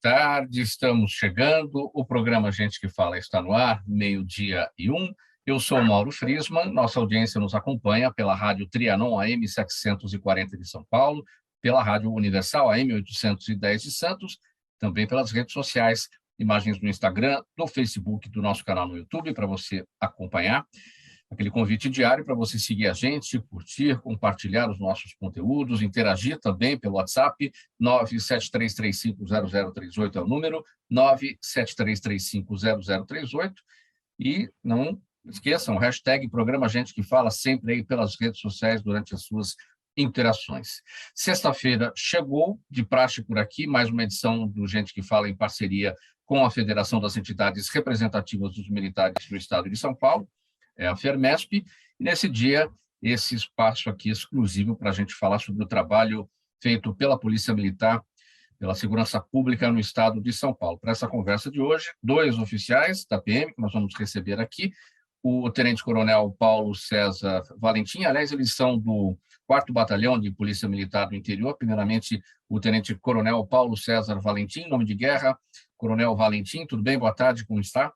tarde, estamos chegando. O programa Gente que Fala está no ar, 12:01. Eu sou o Mauro Friesman, nossa audiência nos acompanha pela Rádio Trianon AM 740 de São Paulo, pela Rádio Universal AM 810 de Santos, também pelas redes sociais, imagens no Instagram, no Facebook, do nosso canal no YouTube, para você acompanhar. Aquele convite diário para você seguir a gente, curtir, compartilhar os nossos conteúdos, interagir também pelo WhatsApp, 973350038 é o número, 973350038, e não esqueçam, hashtag Programa Gente que Fala sempre aí pelas redes sociais durante as suas interações. Sexta-feira chegou, de praxe por aqui, mais uma edição do Gente que Fala em parceria com a Federação das Entidades Representativas dos Militares do Estado de São Paulo, a FERMESP, e nesse dia, esse espaço aqui exclusivo para a gente falar sobre o trabalho feito pela Polícia Militar, pela Segurança Pública no Estado de São Paulo. Para essa conversa de hoje, dois oficiais da PM, que nós vamos receber aqui, o Tenente-Coronel Paulo César Valentim, aliás, eles são do 4º Batalhão de Polícia Militar do Interior, primeiramente o Tenente-Coronel Paulo César Valentim, nome de guerra, Coronel Valentim, tudo bem? Boa tarde, como está?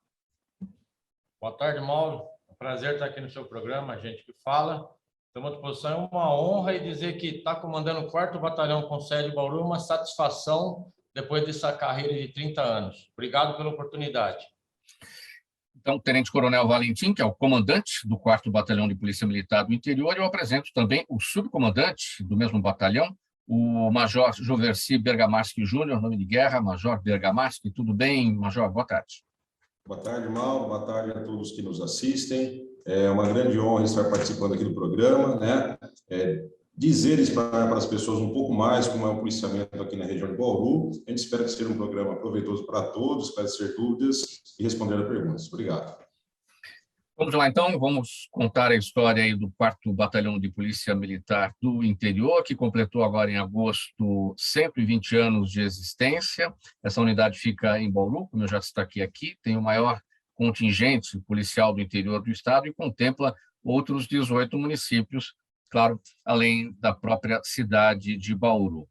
Boa tarde, Mauro. Prazer estar aqui no seu programa, Gente que Fala. Estamos à disposição, é uma honra e dizer que estar comandando o 4º Batalhão com sede em Bauru é uma satisfação depois dessa carreira de 30 anos. Obrigado pela oportunidade. Então, o Tenente-Coronel Valentim, que é o comandante do 4º Batalhão de Polícia Militar do Interior, eu apresento também o subcomandante do mesmo batalhão, o Major Joverci Bergamaschi Júnior, nome de guerra, Major Bergamaschi. Tudo bem, Major? Boa tarde. Boa tarde, Mauro. Boa tarde a todos que nos assistem. É uma grande honra estar participando aqui do programa, né? Dizer para as pessoas um pouco mais como é o policiamento aqui na região de Bauru. A gente espera que seja um programa proveitoso para todos, esclarecer dúvidas e responder a perguntas. Obrigado. Vamos lá, então, vamos contar a história aí do 4º Batalhão de Polícia Militar do Interior, que completou agora em agosto 120 anos de existência. Essa unidade fica em Bauru, como eu já destaquei aqui, tem o maior contingente policial do interior do estado e contempla outros 18 municípios, claro, além da própria cidade de Bauru.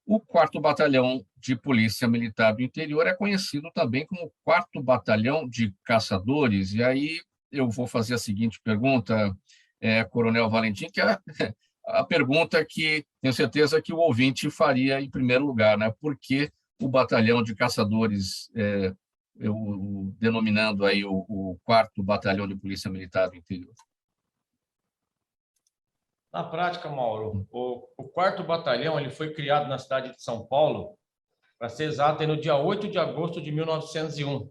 O 4º Batalhão de Polícia Militar do Interior é conhecido também como 4º Batalhão de Caçadores, e aí eu vou fazer a seguinte pergunta, Coronel Valentim, que é a pergunta que tenho certeza que o ouvinte faria em primeiro lugar, né? Por que o Batalhão de Caçadores, eu denominando aí o 4º Batalhão de Polícia Militar do Interior? Na prática, Mauro, o 4º Batalhão ele foi criado na cidade de São Paulo, para ser exato, no dia 8 de agosto de 1901.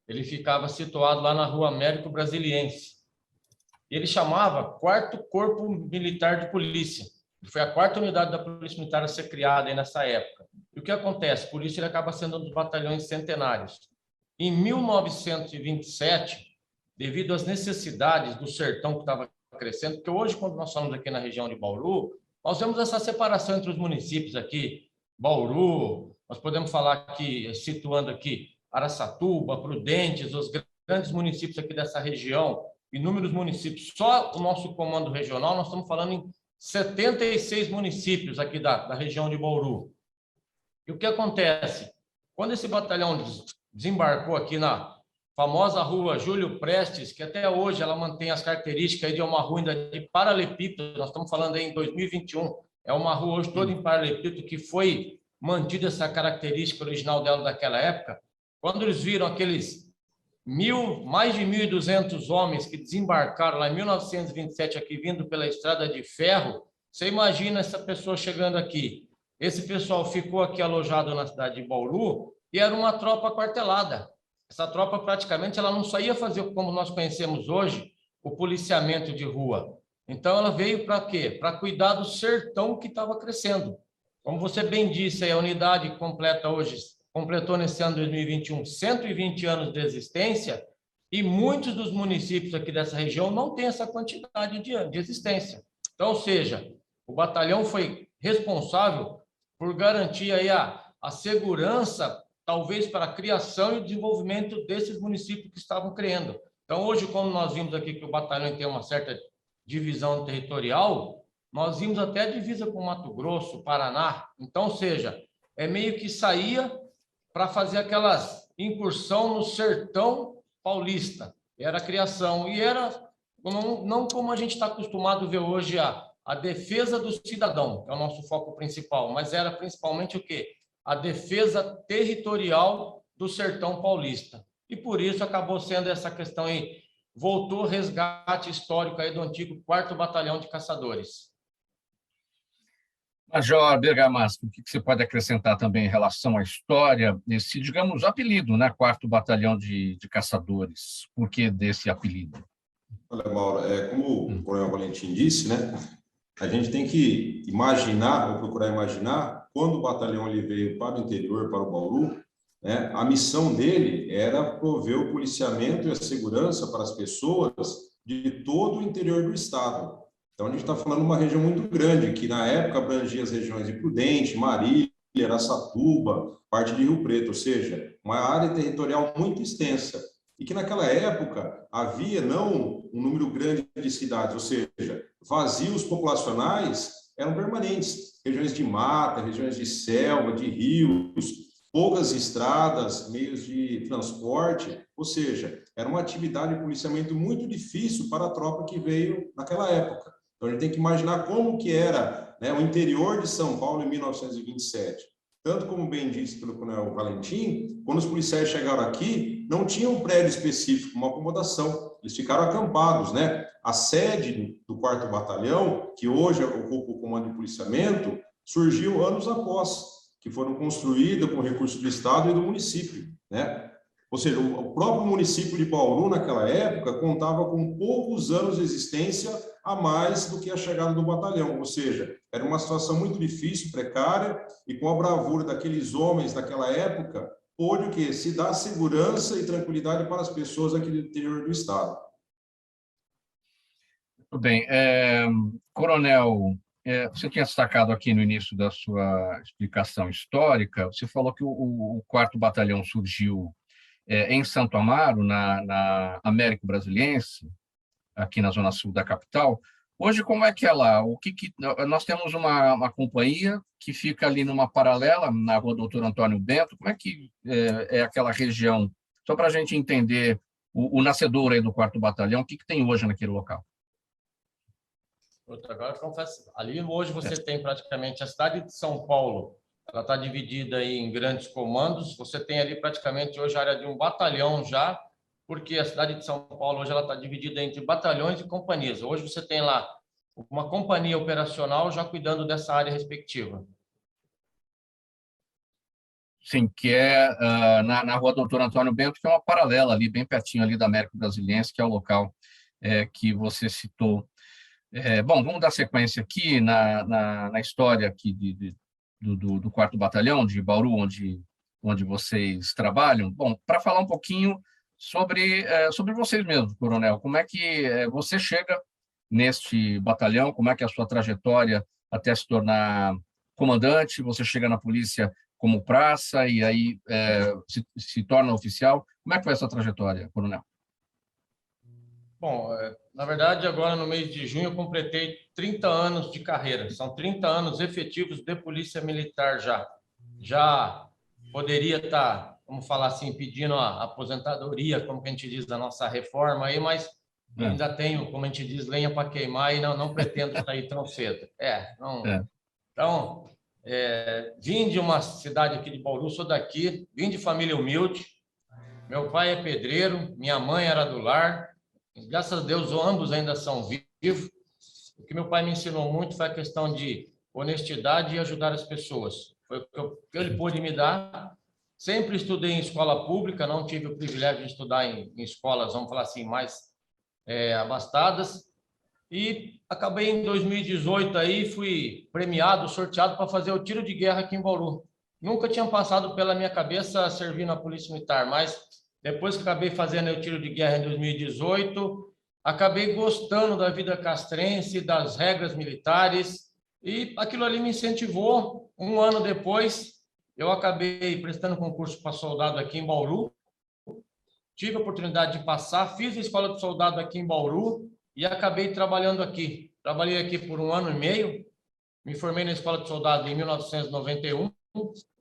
Ele ficava situado lá na Rua Américo Brasiliense. Ele chamava 4º Corpo Militar de Polícia. Foi a 4ª unidade da Polícia Militar a ser criada aí nessa época. E o que acontece? Por isso ele acaba sendo um dos batalhões centenários. Em 1927, devido às necessidades do sertão que estava crescendo, porque hoje, quando nós falamos aqui na região de Bauru, nós vemos essa separação entre os municípios aqui, Bauru, nós podemos falar aqui, situando aqui, Araçatuba, Prudentes, os grandes municípios aqui dessa região, inúmeros municípios. Só o nosso comando regional, nós estamos falando em 76 municípios aqui da região de Bauru. E o que acontece? Quando esse batalhão desembarcou aqui na famosa rua Júlio Prestes, que até hoje ela mantém as características de uma rua ainda de paralelepípedo, nós estamos falando aí em 2021, é uma rua hoje toda em paralelepípedo, que foi mantida essa característica original dela daquela época. Quando eles viram aqueles mais de 1.200 homens que desembarcaram lá em 1927 aqui, vindo pela estrada de ferro, você imagina essa pessoa chegando aqui. Esse pessoal ficou aqui alojado na cidade de Bauru e era uma tropa quartelada. Essa tropa praticamente ela não só ia fazer como nós conhecemos hoje, o policiamento de rua. Então ela veio para quê? Para cuidar do sertão que estava crescendo. Como você bem disse, a unidade completou nesse ano 2021 120 anos de existência e muitos dos municípios aqui dessa região não têm essa quantidade de existência. Então, ou seja, o batalhão foi responsável por garantir aí a segurança, talvez para a criação e o desenvolvimento desses municípios que estavam criando. Então, hoje, como nós vimos aqui que o batalhão tem uma certa divisão territorial, nós vimos até a divisa com Mato Grosso, Paraná. Então, ou seja, meio que saía para fazer aquelas incursão no sertão paulista. Era a criação, e era não como a gente está acostumado a ver hoje a defesa do cidadão, que é o nosso foco principal, mas era principalmente o quê? A defesa territorial do sertão paulista. E por isso acabou sendo essa questão aí, voltou o resgate histórico aí do antigo 4º Batalhão de Caçadores. Major Bergamasco, o que você pode acrescentar também em relação à história desse, digamos, apelido, né? 4º Batalhão de Caçadores? Por que desse apelido? Olha, Mauro, como o Coronel Valentim disse, né? A gente tem que imaginar, ou procurar imaginar, quando o batalhão ele veio para o interior, para o Bauru, né? A missão dele era prover o policiamento e a segurança para as pessoas de todo o interior do estado. Então, a gente está falando de uma região muito grande, que na época abrangia as regiões de Prudente, Marília, Araçatuba, parte de Rio Preto, ou seja, uma área territorial muito extensa. E que naquela época havia não um número grande de cidades, ou seja, vazios populacionais eram permanentes. Regiões de mata, regiões de selva, de rios, poucas estradas, meios de transporte, ou seja, era uma atividade de policiamento muito difícil para a tropa que veio naquela época. Então, a gente tem que imaginar como que era, né, o interior de São Paulo em 1927. Tanto como bem disse pelo Coronel Valentim, quando os policiais chegaram aqui, não tinha um prédio específico, uma acomodação. Eles ficaram acampados, né? A sede do 4º Batalhão, que hoje ocupa o comando de policiamento, surgiu anos após, que foram construídas com recursos do Estado e do município, né? Ou seja, o próprio município de Bauru, naquela época, contava com poucos anos de existência a mais do que a chegada do batalhão. Ou seja, era uma situação muito difícil, precária, e com a bravura daqueles homens daquela época, pôde o quê? Se dar segurança e tranquilidade para as pessoas aqui do interior do estado. Muito bem. Coronel, você tinha destacado aqui no início da sua explicação histórica, você falou que o 4º Batalhão surgiu em Santo Amaro, na Américo Brasiliense, aqui na zona sul da capital. Hoje, como é que é lá? Nós temos uma companhia que fica ali numa paralela, na rua Doutor Antônio Bento. Como é que é aquela região? Só para a gente entender o nascedor aí do 4º Batalhão, o que tem hoje naquele local? Agora, confesso, ali hoje você tem praticamente a cidade de São Paulo. Ela está dividida aí em grandes comandos. Você tem ali praticamente hoje a área de um batalhão já, porque a cidade de São Paulo hoje ela está dividida entre batalhões e companhias. Hoje você tem lá uma companhia operacional já cuidando dessa área respectiva. Sim, que é na rua Doutor Antônio Bento, que é uma paralela ali, bem pertinho ali da Américo Brasiliense, que é o local que você citou. Bom, vamos dar sequência aqui na história aqui do 4º Batalhão de Bauru, onde vocês trabalham. Bom, para falar um pouquinho sobre vocês mesmos, coronel, como é que você chega neste batalhão, como é que é a sua trajetória até se tornar comandante, você chega na polícia como praça e aí se torna oficial. Como é que foi essa trajetória, coronel? Bom, na verdade, agora no mês de junho eu completei 30 anos de carreira. São 30 anos efetivos de polícia militar já. Já poderia estar, vamos falar assim, pedindo a aposentadoria, como que a gente diz, da nossa reforma aí, mas ainda tenho, como a gente diz, lenha para queimar e não pretendo sair tão cedo. Então, vim de uma cidade aqui de Bauru, sou daqui, vim de família humilde. Meu pai é pedreiro, minha mãe era do lar. Graças a Deus, ambos ainda são vivos. O que meu pai me ensinou muito foi a questão de honestidade e ajudar as pessoas. Foi o que ele pôde me dar. Sempre estudei em escola pública, não tive o privilégio de estudar em escolas, vamos falar assim, mais abastadas. E acabei em 2018 aí, fui premiado, sorteado para fazer o tiro de guerra aqui em Bauru. Nunca tinha passado pela minha cabeça servir na Polícia Militar, mas depois que acabei fazendo o tiro de guerra em 2018, acabei gostando da vida castrense, das regras militares, e aquilo ali me incentivou. Um ano depois, eu acabei prestando concurso para soldado aqui em Bauru, tive a oportunidade de passar, fiz a escola de soldado aqui em Bauru e acabei trabalhando aqui. Trabalhei aqui por 1 ano e meio, me formei na escola de soldado em 1991,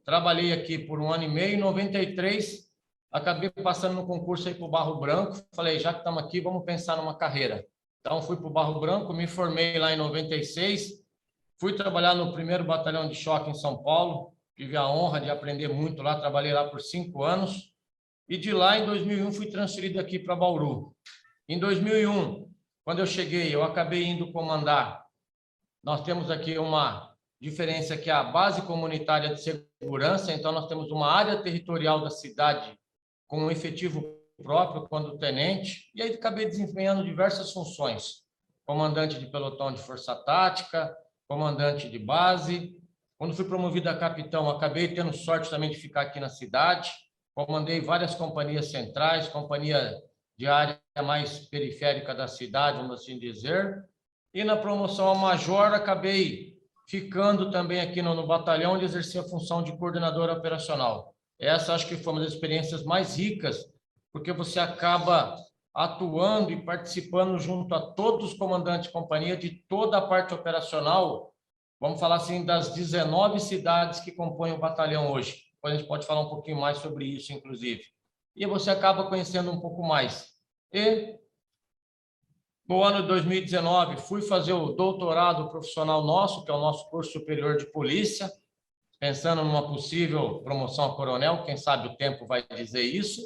trabalhei aqui por 1 ano e meio, em 93, acabei passando no concurso aí para o Barro Branco, falei, já que estamos aqui, vamos pensar numa carreira. Então, fui para o Barro Branco, me formei lá em 96, fui trabalhar no 1º Batalhão de Choque em São Paulo, tive a honra de aprender muito lá, trabalhei lá por 5 anos, e de lá, em 2001, fui transferido aqui para Bauru. Em 2001, quando eu cheguei, eu acabei indo comandar. Nós temos aqui uma diferença que é a base comunitária de segurança, então nós temos uma área territorial da cidade com um efetivo próprio quando tenente, e aí acabei desempenhando diversas funções. Comandante de pelotão de força tática, comandante de base. Quando fui promovido a capitão, acabei tendo sorte também de ficar aqui na cidade. Comandei várias companhias centrais, companhia de área mais periférica da cidade, vamos assim dizer. E na promoção a major, acabei ficando também aqui no batalhão, onde exerci a função de coordenador operacional. Essa acho que foi uma das experiências mais ricas, porque você acaba atuando e participando junto a todos os comandantes de companhia de toda a parte operacional, vamos falar assim, das 19 cidades que compõem o batalhão hoje. Depois a gente pode falar um pouquinho mais sobre isso, inclusive. E você acaba conhecendo um pouco mais. E no ano de 2019, fui fazer o doutorado profissional nosso, que é o nosso curso superior de polícia, pensando numa possível promoção a coronel, quem sabe o tempo vai dizer isso,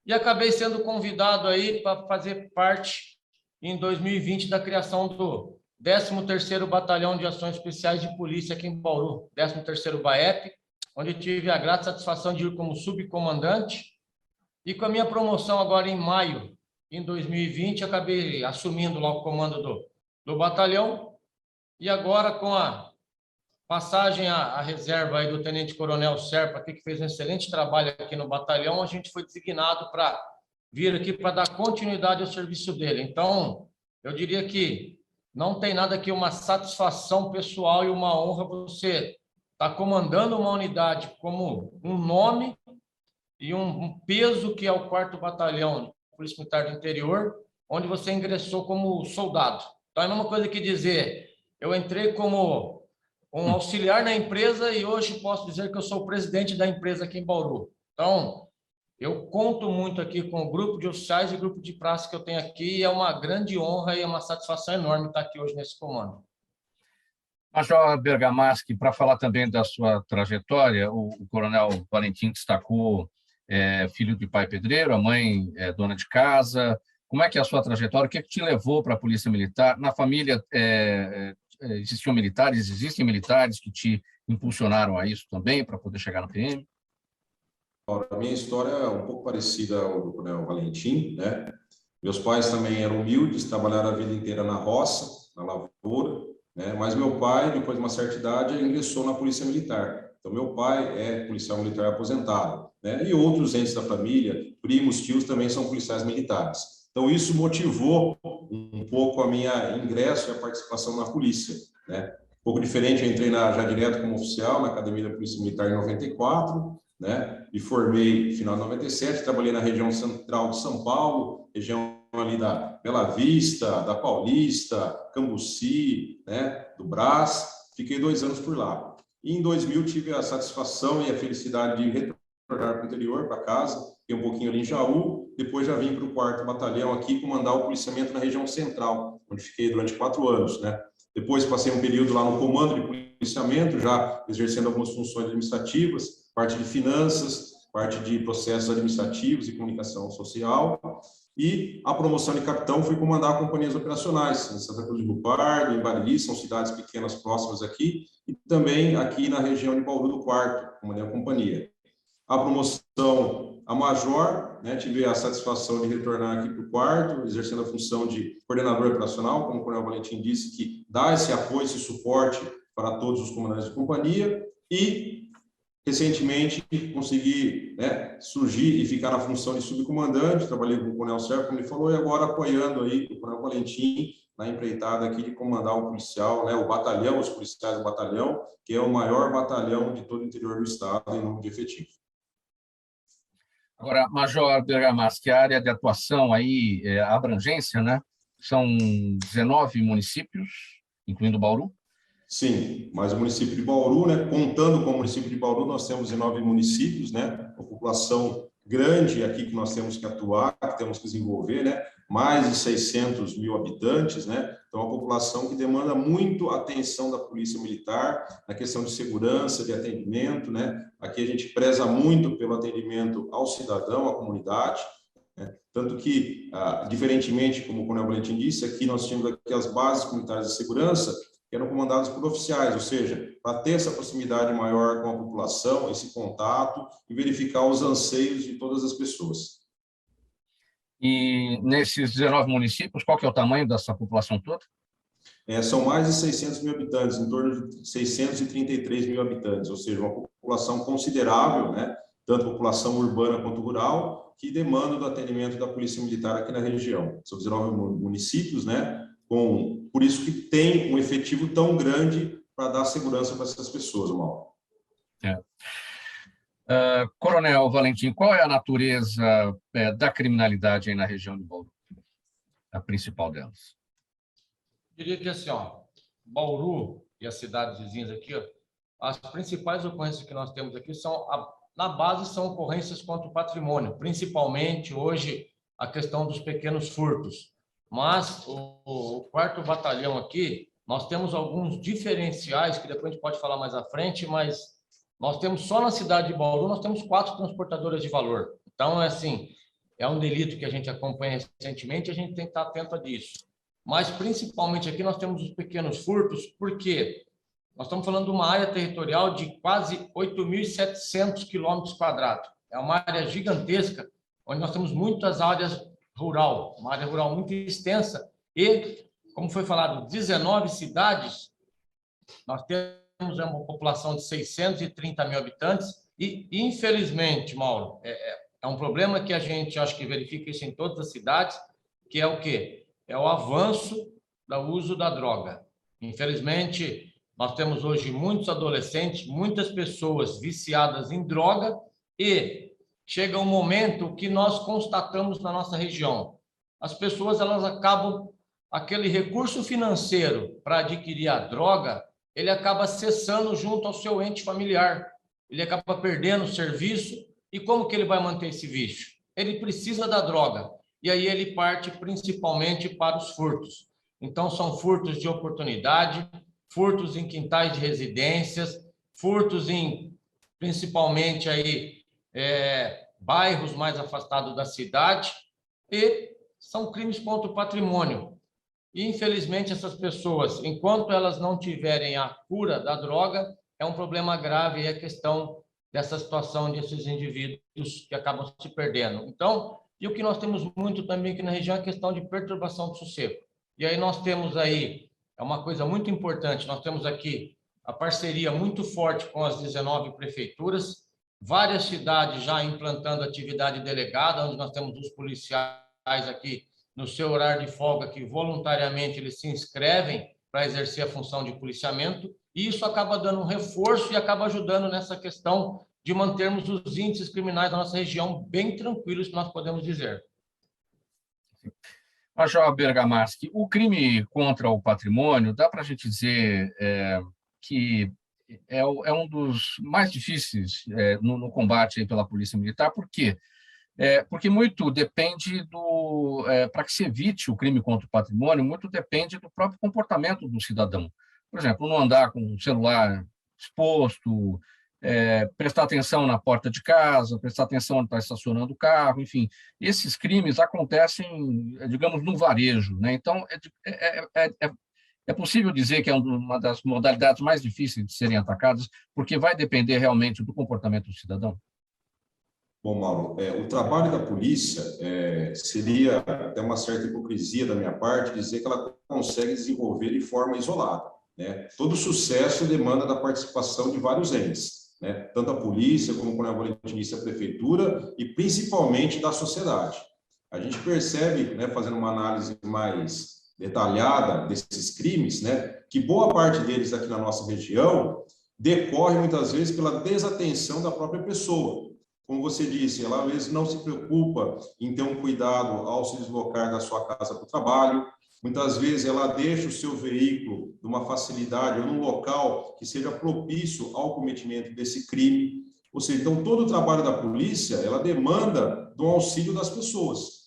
e acabei sendo convidado aí para fazer parte, em 2020, da criação do 13º Batalhão de Ações Especiais de Polícia aqui em Bauru, 13º BAEP, onde tive a grata satisfação de ir como subcomandante, e com a minha promoção agora em maio, em 2020, acabei assumindo lá o comando do batalhão, e agora com a passagem à reserva aí do tenente-coronel Serpa, aqui, que fez um excelente trabalho aqui no batalhão, a gente foi designado para vir aqui para dar continuidade ao serviço dele. Então, eu diria que não tem nada que uma satisfação pessoal e uma honra você estar comandando uma unidade como um nome e um peso que é o 4º Batalhão de Polícia Militar do Interior, onde você ingressou como soldado. Então, é a mesma coisa que dizer, eu entrei como um auxiliar na empresa e hoje posso dizer que eu sou o presidente da empresa aqui em Bauru. Então, eu conto muito aqui com o grupo de oficiais e grupo de praça que eu tenho aqui, e é uma grande honra e é uma satisfação enorme estar aqui hoje nesse comando. Major Bergamaschi, para falar também da sua trajetória, o coronel Valentim destacou filho de pai pedreiro, a mãe dona de casa. Como é que é a sua trajetória? O que te levou para a Polícia Militar? Na família existem militares que te impulsionaram a isso também, para poder chegar na PM? A minha história é um pouco parecida ao do coronel Valentim, né? Meus pais também eram humildes, trabalharam a vida inteira na roça, na lavoura, né? Mas meu pai, depois de uma certa idade, ingressou na Polícia Militar. Então, meu pai é policial militar aposentado, né? E outros entes da família, primos, tios, também são policiais militares. Então, isso motivou um pouco a minha ingresso e a participação na polícia, né? Um pouco diferente, eu entrei já direto como oficial na Academia da Polícia Militar em 94, né? Me formei no final de 97, trabalhei na região central de São Paulo, região ali da Bela Vista, da Paulista, Cambuci, né? Do Brás, fiquei 2 anos por lá. E em 2000 tive a satisfação e a felicidade de retornar para o interior, para casa, fiquei um pouquinho ali em Jaú, depois já vim para o 4º Batalhão aqui, comandar o policiamento na região central, onde fiquei durante 4 anos, né? Depois passei um período lá no comando de policiamento, já exercendo algumas funções administrativas, parte de finanças, parte de processos administrativos e comunicação social. E a promoção de capitão fui comandar companhias operacionais, em Santa Cruz do Rio Pardo, em Bariri, são cidades pequenas próximas aqui, e também aqui na região de Bauru do 4º, comandei a companhia. A promoção a major, né, tive a satisfação de retornar aqui para o 4º, exercendo a função de coordenador operacional, como o coronel Valentim disse, que dá esse apoio, esse suporte para todos os comandantes de companhia, e recentemente consegui, né, surgir e ficar na função de subcomandante, trabalhei com o coronel Serpa, como ele falou, e agora apoiando aí o coronel Valentim na empreitada aqui de comandar o policial, né, o batalhão, os policiais do batalhão, que é o maior batalhão de todo o interior do estado em número de efetivo. Agora, Major Bergamaschi, a área de atuação aí, a abrangência, né? São 19 municípios, incluindo Bauru. Sim, mas o município de Bauru, né, contando com o município de Bauru, nós temos 19 municípios, né, uma população grande aqui que nós temos que atuar, que temos que desenvolver, né, mais de 600 mil habitantes, né, então é uma população que demanda muito atenção da Polícia Militar na questão de segurança, de atendimento, né, aqui a gente preza muito pelo atendimento ao cidadão, à comunidade, né, tanto que, diferentemente, como o Coronel Valentim disse, aqui nós tínhamos aqui as bases comunitárias de segurança, que eram comandados por oficiais, ou seja, para ter essa proximidade maior com a população, esse contato e verificar os anseios de todas as pessoas. E nesses 19 municípios, qual que é o tamanho dessa população toda? São mais de 600 mil habitantes, em torno de 633 mil habitantes, ou seja, uma população considerável, né? Tanto população urbana quanto rural, que demanda do atendimento da Polícia Militar aqui na região. São 19 municípios, né? Por isso que tem um efetivo tão grande para dar segurança para essas pessoas, Mauro. Coronel Valentim, qual é a natureza da criminalidade aí na região de Bauru? A principal delas. Eu diria que assim, Bauru e as cidades vizinhas aqui, as principais ocorrências que nós temos aqui na base são ocorrências contra o patrimônio, principalmente hoje a questão dos pequenos furtos. Mas o 4º Batalhão aqui, nós temos alguns diferenciais, que depois a gente pode falar mais à frente, mas nós temos só na cidade de Bauru, nós temos 4 transportadoras de valor. Então, é um delito que a gente acompanha recentemente, a gente tem que estar atento a disso. Mas, principalmente aqui, nós temos os pequenos furtos, porque nós estamos falando de uma área territorial de quase 8.700 quilômetros quadrados. É uma área gigantesca, onde nós temos muitas áreas rural, uma área rural muito extensa, e, como foi falado, 19 cidades, nós temos uma população de 630 mil habitantes, e, infelizmente, Mauro, é um problema que a gente, acho que verifica isso em todas as cidades, que é o quê? É o avanço do uso da droga. Infelizmente, nós temos hoje muitos adolescentes, muitas pessoas viciadas em droga, e chega um momento que nós constatamos na nossa região. As pessoas, elas acabam, aquele recurso financeiro para adquirir a droga, ele acaba cessando junto ao seu ente familiar. Ele acaba perdendo o serviço. E como que ele vai manter esse vício? Ele precisa da droga. E aí ele parte principalmente para os furtos. Então, são furtos de oportunidade, furtos em quintais de residências, furtos em, principalmente, bairros mais afastados da cidade, e são crimes contra o patrimônio. E, infelizmente, essas pessoas, enquanto elas não tiverem a cura da droga, é um problema grave a questão dessa situação desses indivíduos que acabam se perdendo. Então, e o que nós temos muito também aqui na região é a questão de perturbação do sossego. E aí nós temos aí, é uma coisa muito importante, nós temos aqui a parceria muito forte com as 19 prefeituras, várias cidades já implantando atividade delegada, onde nós temos os policiais aqui no seu horário de folga, que voluntariamente eles se inscrevem para exercer a função de policiamento, e isso acaba dando um reforço e acaba ajudando nessa questão de mantermos os índices criminais da nossa região bem tranquilos, nós podemos dizer. Major Bergamaschi, o crime contra o patrimônio, dá para a gente dizer que é um dos mais difíceis no combate pela Polícia Militar. Por quê? Porque muito depende para que se evite o crime contra o patrimônio, muito depende do próprio comportamento do cidadão. Por exemplo, não andar com o celular exposto, prestar atenção na porta de casa, prestar atenção onde está estacionando o carro, enfim. Esses crimes acontecem, digamos, no varejo, né? Então, é possível dizer que é uma das modalidades mais difíceis de serem atacadas, porque vai depender realmente do comportamento do cidadão. Bom, Mauro, o trabalho da polícia seria até uma certa hipocrisia da minha parte dizer que ela consegue desenvolver de forma isolada, né? Todo sucesso demanda da participação de vários entes, né? Tanto a polícia, como o Coronel Valentim disse, a prefeitura e principalmente da sociedade. A gente percebe, né, fazendo uma análise mais detalhada desses crimes, né, que boa parte deles aqui na nossa região decorre muitas vezes pela desatenção da própria pessoa. Como você disse, ela às vezes não se preocupa em ter um cuidado ao se deslocar da sua casa para o trabalho, Muitas vezes ela deixa o seu veículo numa facilidade ou num local que seja propício ao cometimento desse crime. Ou seja, então todo o trabalho da polícia, ela demanda do auxílio das pessoas.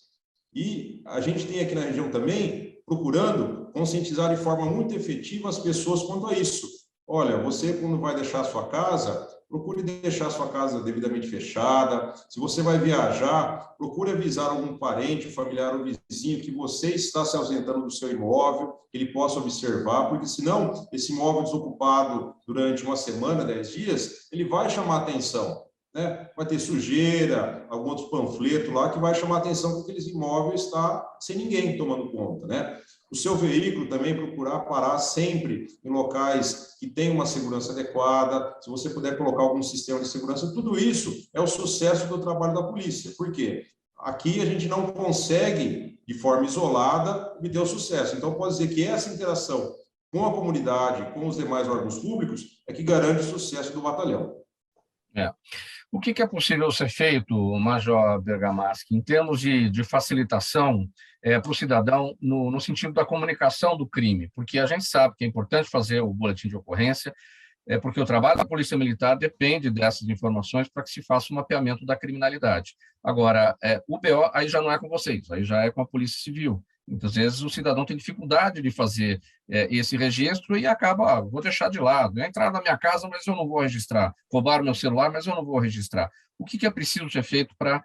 E a gente tem aqui na região também procurando conscientizar de forma muito efetiva as pessoas quanto a isso. Olha, você quando vai deixar a sua casa, procure deixar a sua casa devidamente fechada. Se você vai viajar, procure avisar algum parente, familiar ou vizinho que você está se ausentando do seu imóvel, que ele possa observar, porque senão esse imóvel desocupado durante uma semana, 10 dias, ele vai chamar atenção, né? Vai ter sujeira, algum outro panfleto lá que vai chamar atenção que aqueles imóveis está sem ninguém tomando conta, né? O seu veículo também procurar parar sempre em locais que tenham uma segurança adequada, se você puder colocar algum sistema de segurança, tudo isso é o sucesso do trabalho da polícia. Por quê? Aqui a gente não consegue, de forma isolada, obter o sucesso. Então, pode dizer que essa interação com a comunidade, com os demais órgãos públicos, é que garante o sucesso do batalhão. O que é possível ser feito, Major Bergamaschi, em termos de facilitação para o cidadão no sentido da comunicação do crime? Porque a gente sabe que é importante fazer o boletim de ocorrência, porque o trabalho da Polícia Militar depende dessas informações para que se faça o mapeamento da criminalidade. Agora, o BO aí já não é com vocês, aí já é com a Polícia Civil. Muitas vezes o cidadão tem dificuldade de fazer esse registro e acaba, vou deixar de lado. Entrar na minha casa, mas eu não vou registrar. Roubaram meu celular, mas eu não vou registrar. O que é preciso ser feito para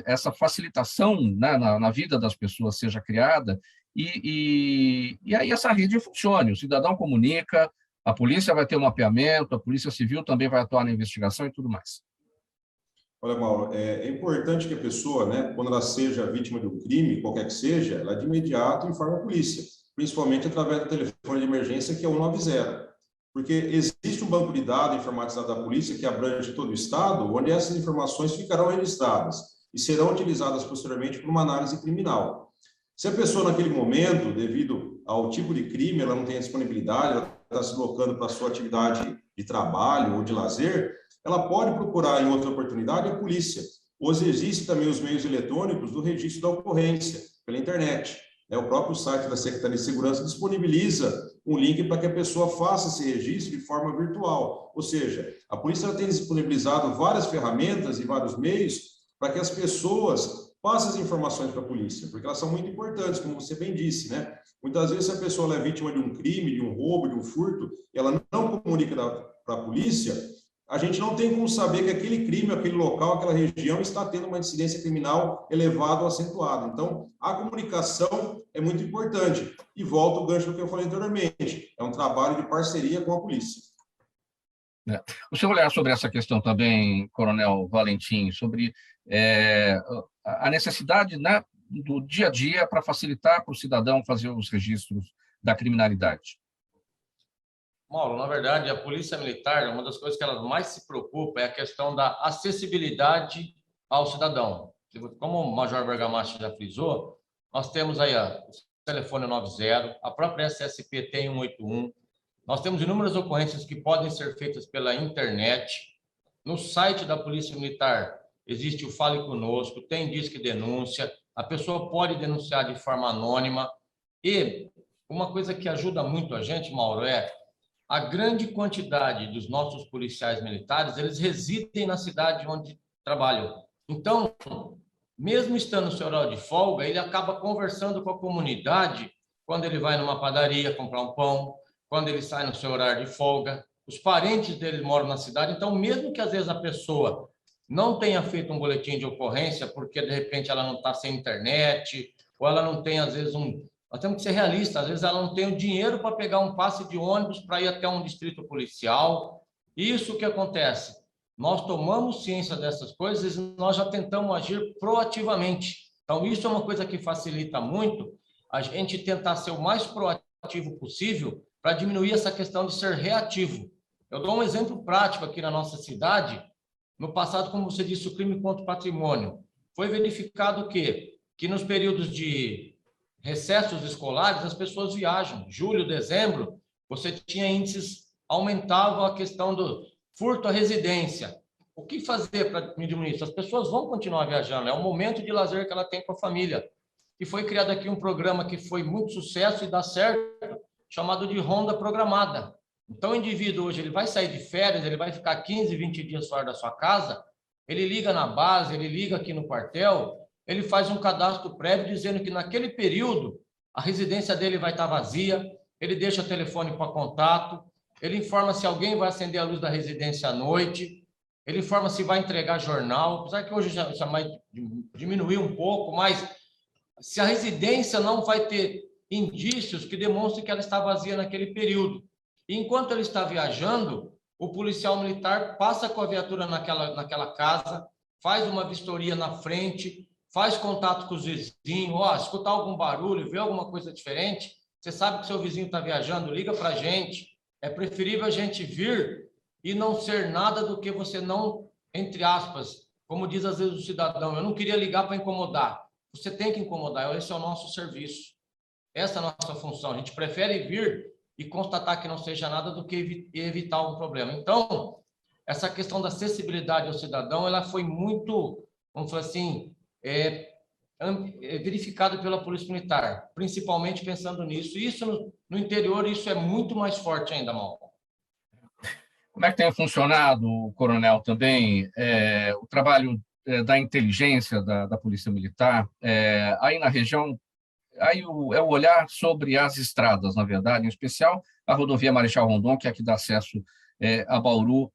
essa facilitação, né, na vida das pessoas seja criada e aí essa rede funcione? O cidadão comunica, a polícia vai ter um mapeamento, a Polícia Civil também vai atuar na investigação e tudo mais. Olha, Mauro, é importante que a pessoa, né, quando ela seja vítima de um crime, qualquer que seja, ela de imediato informe a polícia, principalmente através do telefone de emergência, que é o 190. Porque existe um banco de dados informatizado da polícia que abrange todo o estado, onde essas informações ficarão registradas e serão utilizadas posteriormente para uma análise criminal. Se a pessoa, naquele momento, devido ao tipo de crime, ela não tem a disponibilidade, ela está se deslocando para a sua atividade de trabalho ou de lazer, ela pode procurar em outra oportunidade a polícia. Hoje existem também os meios eletrônicos do registro da ocorrência, pela internet. O próprio site da Secretaria de Segurança disponibiliza um link para que a pessoa faça esse registro de forma virtual. Ou seja, a polícia tem disponibilizado várias ferramentas e vários meios para que as pessoas passem as informações para a polícia, porque elas são muito importantes, como você bem disse, né? Muitas vezes, se a pessoa é vítima de um crime, de um roubo, de um furto, e ela não comunica para a polícia, a gente não tem como saber que aquele crime, aquele local, aquela região está tendo uma incidência criminal elevada ou acentuada. Então, a comunicação é muito importante. E volta o gancho do que eu falei anteriormente. É um trabalho de parceria com a polícia. O seu olhar sobre essa questão também, Coronel Valentim, sobre a necessidade, né, do dia a dia para facilitar para o cidadão fazer os registros da criminalidade? Mauro, na verdade, a Polícia Militar, uma das coisas que ela mais se preocupa é a questão da acessibilidade ao cidadão. Como o Major Bergamaschi já frisou, nós temos aí o telefone 90, a própria SSP tem 181, nós temos inúmeras ocorrências que podem ser feitas pela internet. No site da Polícia Militar existe o Fale Conosco, tem Disque Denúncia, a pessoa pode denunciar de forma anônima. E uma coisa que ajuda muito a gente, Mauro, é a grande quantidade dos nossos policiais militares, eles residem na cidade onde trabalham. Então, mesmo estando no seu horário de folga, ele acaba conversando com a comunidade quando ele vai numa padaria comprar um pão, quando ele sai no seu horário de folga. Os parentes dele moram na cidade, então, mesmo que às vezes a pessoa não tenha feito um boletim de ocorrência, porque de repente ela não está sem internet, ou ela não tem, às vezes, nós temos que ser realistas, às vezes ela não tem o dinheiro para pegar um passe de ônibus para ir até um distrito policial. Isso que acontece. Nós tomamos ciência dessas coisas e nós já tentamos agir proativamente. Então, isso é uma coisa que facilita muito a gente tentar ser o mais proativo possível para diminuir essa questão de ser reativo. Eu dou um exemplo prático aqui na nossa cidade. No passado, como você disse, o crime contra o patrimônio. Foi verificado o quê? Que nos períodos de recessos escolares, as pessoas viajam. Julho, dezembro, você tinha índices, aumentavam a questão do furto à residência. O que fazer para diminuir isso? As pessoas vão continuar viajando, é um momento de lazer que ela tem com a família. e foi criado aqui um programa que foi muito sucesso e dá certo, chamado de ronda programada. Então, o indivíduo hoje ele vai sair de férias, ele vai ficar 15, 20 dias fora da sua casa, ele liga na base, ele liga aqui no quartel, ele faz um cadastro prévio dizendo que naquele período a residência dele vai estar vazia, ele deixa o telefone para contato, ele informa se alguém vai acender a luz da residência à noite, ele informa se vai entregar jornal, apesar que hoje já diminuiu um pouco, mas se a residência não vai ter indícios que demonstrem que ela está vazia naquele período. E enquanto ele está viajando, o policial militar passa com a viatura naquela casa, faz uma vistoria na frente, faz contato com os vizinhos, escutar algum barulho, ver alguma coisa diferente, você sabe que seu vizinho está viajando, liga para a gente. É preferível a gente vir e não ser nada do que você não, entre aspas, como diz às vezes o cidadão, eu não queria ligar para incomodar. Você tem que incomodar, esse é o nosso serviço. Essa é a nossa função. A gente prefere vir e constatar que não seja nada do que evitar algum problema. Então, essa questão da acessibilidade ao cidadão, ela foi muito, vamos falar assim, verificada pela Polícia Militar, principalmente pensando nisso. Isso no interior, isso é muito mais forte ainda, Mauro. Como é que tem funcionado, Coronel, também o trabalho da inteligência da Polícia Militar aí na região? Aí é o olhar sobre as estradas, na verdade, em especial a rodovia Marechal Rondon, que é a que dá acesso a Bauru,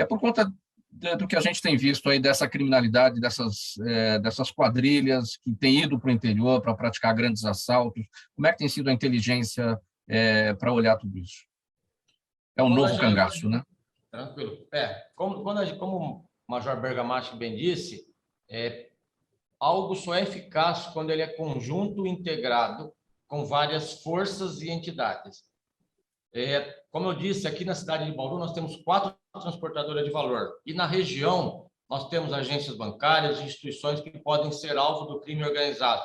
por conta do que a gente tem visto aí dessa criminalidade, dessas quadrilhas que têm ido para o interior para praticar grandes assaltos. Como é que tem sido a inteligência para olhar tudo isso? É um novo cangaço, né? Tranquilo. Como o Major Bergamaschi bem disse, algo só é eficaz quando ele é conjunto integrado com várias forças e entidades. Como eu disse, aqui na cidade de Bauru, nós temos 4 transportadoras de valor. E na região, nós temos agências bancárias e instituições que podem ser alvo do crime organizado.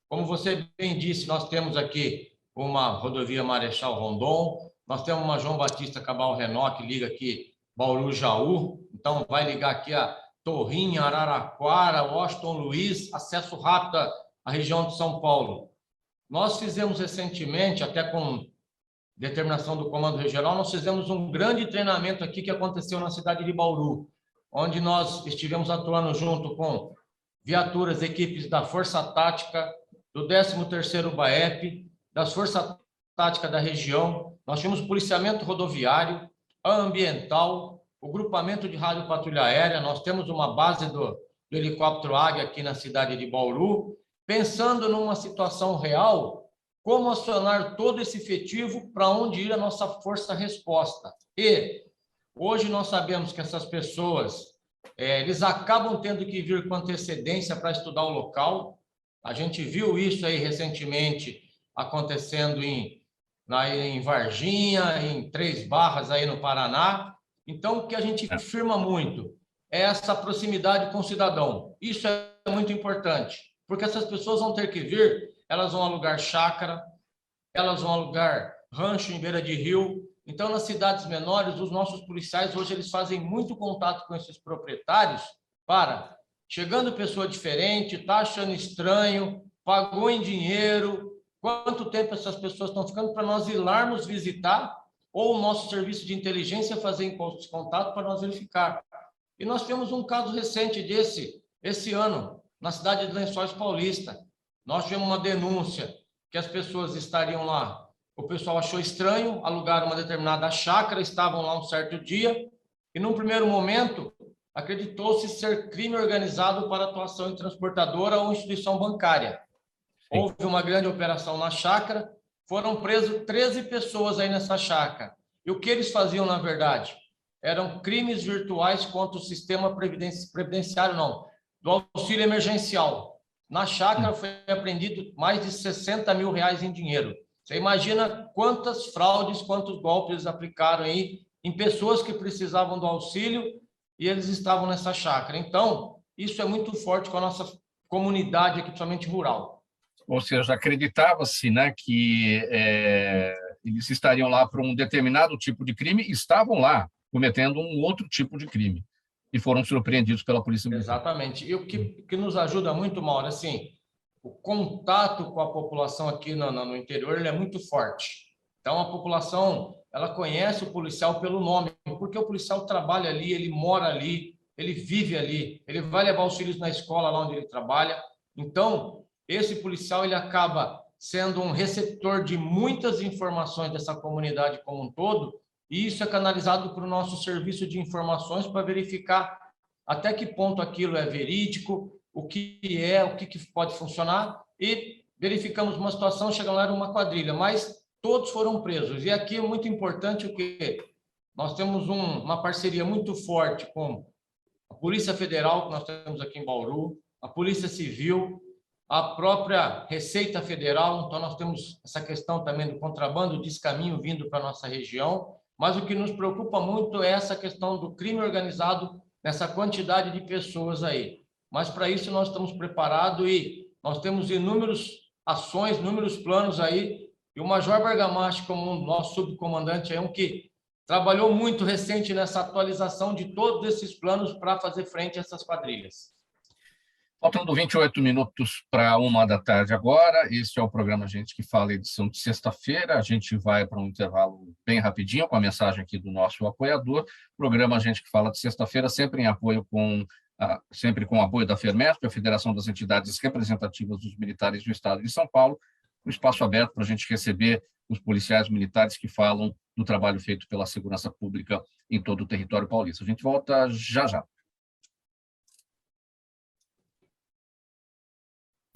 Como você bem disse, nós temos aqui uma rodovia Marechal Rondon, nós temos uma João Batista Cabral Renault, que liga aqui Bauru-Jaú, então vai ligar aqui a Torrinha, Araraquara, Washington Luiz, acesso rápido à região de São Paulo. Nós fizemos recentemente, até com determinação do Comando Regional, nós fizemos um grande treinamento aqui que aconteceu na cidade de Bauru, onde nós estivemos atuando junto com viaturas, equipes da Força Tática, do 13º BAEP, das Forças Táticas da região. Nós tínhamos policiamento rodoviário, ambiental, o grupamento de rádio patrulha aérea, nós temos uma base do helicóptero Águia aqui na cidade de Bauru, pensando numa situação real, como acionar todo esse efetivo para onde ir a nossa força-resposta. E hoje nós sabemos que essas pessoas, eles acabam tendo que vir com antecedência para estudar o local. A gente viu isso aí recentemente acontecendo em Varginha, em Três Barras aí no Paraná. Então, o que a gente afirma muito é essa proximidade com o cidadão. Isso é muito importante, porque essas pessoas vão ter que vir, elas vão alugar chácara, elas vão alugar rancho em beira de rio. Então, nas cidades menores, os nossos policiais hoje eles fazem muito contato com esses proprietários para, chegando pessoa diferente, está achando estranho, pagou em dinheiro, quanto tempo essas pessoas estão ficando para nós ir lá nos visitar, ou o nosso serviço de inteligência fazer contato para nós verificar. E nós temos um caso recente esse ano, na cidade de Lençóis Paulista. Nós tivemos uma denúncia que as pessoas estariam lá. O pessoal achou estranho, alugaram uma determinada chácara, estavam lá um certo dia, e num primeiro momento, acreditou-se ser crime organizado para atuação em transportadora ou instituição bancária. Sim. Houve uma grande operação na chácara, foram presas 13 pessoas aí nessa chácara. E o que eles faziam, na verdade? Eram crimes virtuais contra o sistema previdenciário, não, do auxílio emergencial. Na chácara foi apreendido mais de 60 mil reais em dinheiro. Você imagina quantas fraudes, quantos golpes eles aplicaram aí em pessoas que precisavam do auxílio e eles estavam nessa chácara. Então, isso é muito forte com a nossa comunidade aqui, principalmente rural. Ou seja, acreditava-se, né, que eles estariam lá para um determinado tipo de crime e estavam lá cometendo um outro tipo de crime e foram surpreendidos pela Polícia Militar. Exatamente. E o que nos ajuda muito, Mauro, assim, o contato com a população aqui no interior ele é muito forte. Então, a população ela conhece o policial pelo nome, porque o policial trabalha ali, ele mora ali, ele vive ali, ele vai levar os filhos na escola lá onde ele trabalha. Então, esse policial ele acaba sendo um receptor de muitas informações dessa comunidade como um todo, e isso é canalizado para o nosso serviço de informações para verificar até que ponto aquilo é verídico, o que pode funcionar, e verificamos uma situação, chegando lá era uma quadrilha, mas todos foram presos. E aqui é muito importante o que nós temos uma parceria muito forte com a Polícia Federal, que nós temos aqui em Bauru, a Polícia Civil, a própria Receita Federal. Então, nós temos essa questão também do contrabando, descaminho vindo para a nossa região, mas o que nos preocupa muito é essa questão do crime organizado nessa quantidade de pessoas aí. Mas, para isso, nós estamos preparados e nós temos inúmeras ações, inúmeros planos aí, e o Major Bergamaschi, como nosso subcomandante, é um que trabalhou muito recente nessa atualização de todos esses planos para fazer frente a essas quadrilhas. Faltando 28 minutos para 1 da tarde agora, esse é o programa Gente que Fala, edição de sexta-feira. A gente vai para um intervalo bem rapidinho, com a mensagem aqui do nosso apoiador. Programa Gente que Fala de sexta-feira, sempre em apoio sempre com o apoio da FERMESP, a Federação das Entidades Representativas dos Militares do Estado de São Paulo, um espaço aberto para a gente receber os policiais militares que falam do trabalho feito pela segurança pública em todo o território paulista. A gente volta já já.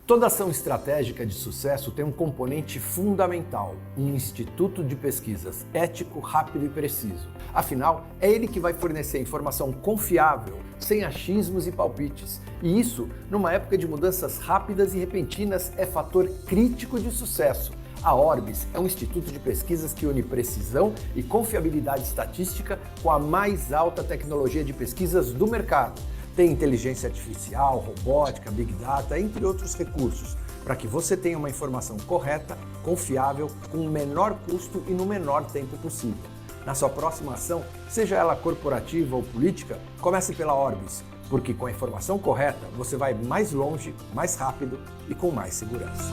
Toda ação estratégica de sucesso tem um componente fundamental, um instituto de pesquisas ético, rápido e preciso. Afinal, é ele que vai fornecer informação confiável, sem achismos e palpites. E isso, numa época de mudanças rápidas e repentinas, é fator crítico de sucesso. A Orbis é um instituto de pesquisas que une precisão e confiabilidade estatística com a mais alta tecnologia de pesquisas do mercado. Tem inteligência artificial, robótica, big data, entre outros recursos, para que você tenha uma informação correta, confiável, com o menor custo e no menor tempo possível. Na sua próxima ação, seja ela corporativa ou política, comece pela Orbis, porque com a informação correta você vai mais longe, mais rápido e com mais segurança.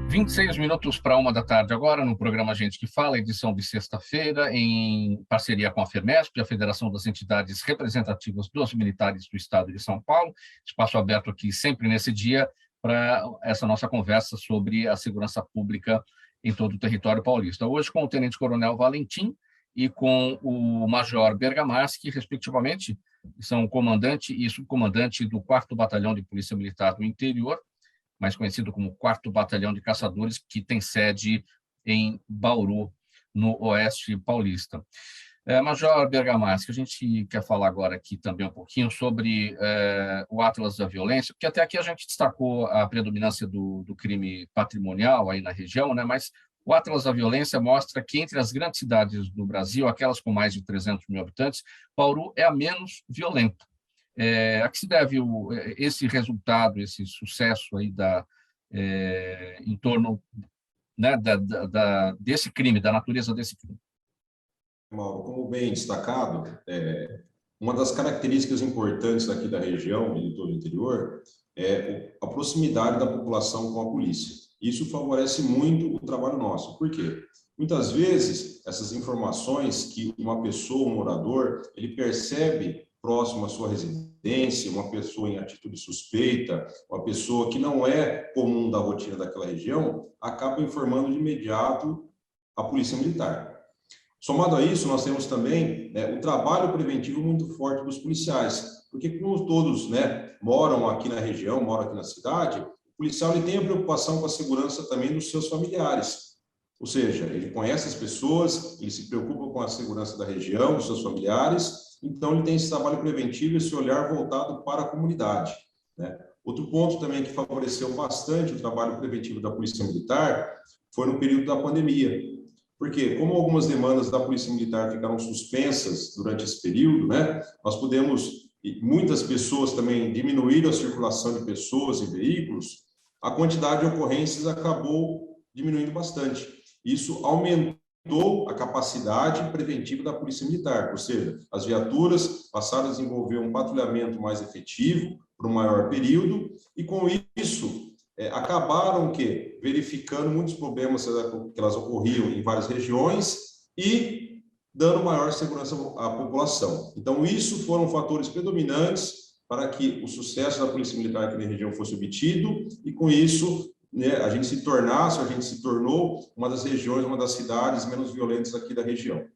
26 minutos para 1 da tarde agora, no programa Gente que Fala, edição de sexta-feira, em parceria com a FERMESP, a Federação das Entidades Representativas dos Militares do Estado de São Paulo. Espaço aberto aqui sempre nesse dia para essa nossa conversa sobre a segurança pública em todo o território paulista. Hoje com o Tenente Coronel Valentim e com o Major Bergamaschi, que, respectivamente, são comandante e subcomandante do 4º Batalhão de Polícia Militar do Interior, mais conhecido como 4º Batalhão de Caçadores, que tem sede em Bauru, no Oeste Paulista. Major Bergamaschi, a gente quer falar agora aqui também um pouquinho sobre o Atlas da Violência, porque até aqui a gente destacou a predominância do crime patrimonial aí na região, né? Mas o Atlas da Violência mostra que entre as grandes cidades do Brasil, aquelas com mais de 300 mil habitantes, Bauru é a menos violenta. A que se deve esse resultado, esse sucesso aí em torno, né, desse crime, da natureza desse crime? Mauro, como bem destacado, uma das características importantes aqui da região e de todo o interior é a proximidade da população com a polícia. Isso favorece muito o trabalho nosso. Por quê? Muitas vezes, essas informações que uma pessoa, um morador, ele percebe próximo à sua residência, uma pessoa em atitude suspeita, uma pessoa que não é comum da rotina daquela região, acaba informando de imediato a Polícia Militar. Somado a isso, nós temos também o trabalho preventivo muito forte dos policiais, porque como todos moram aqui na região, moram aqui na cidade, o policial ele tem a preocupação com a segurança também dos seus familiares. Ou seja, ele conhece as pessoas, ele se preocupa com a segurança da região, dos seus familiares. Então, ele tem esse trabalho preventivo, esse olhar voltado para a comunidade, né? Outro ponto também que favoreceu bastante o trabalho preventivo da Polícia Militar foi no período da pandemia. Porque, como algumas demandas da Polícia Militar ficaram suspensas durante esse período, nós pudemos, e muitas pessoas também diminuíram a circulação de pessoas e veículos, a quantidade de ocorrências acabou diminuindo bastante. Isso aumentou a capacidade preventiva da Polícia Militar, ou seja, as viaturas passaram a desenvolver um patrulhamento mais efetivo, por um maior período, e com isso acabaram verificando muitos problemas que elas ocorriam em várias regiões e dando maior segurança à população. Então, isso foram fatores predominantes para que o sucesso da Polícia Militar aqui na região fosse obtido, e com isso, né, a gente se tornou uma das regiões, uma das cidades menos violentas aqui da região.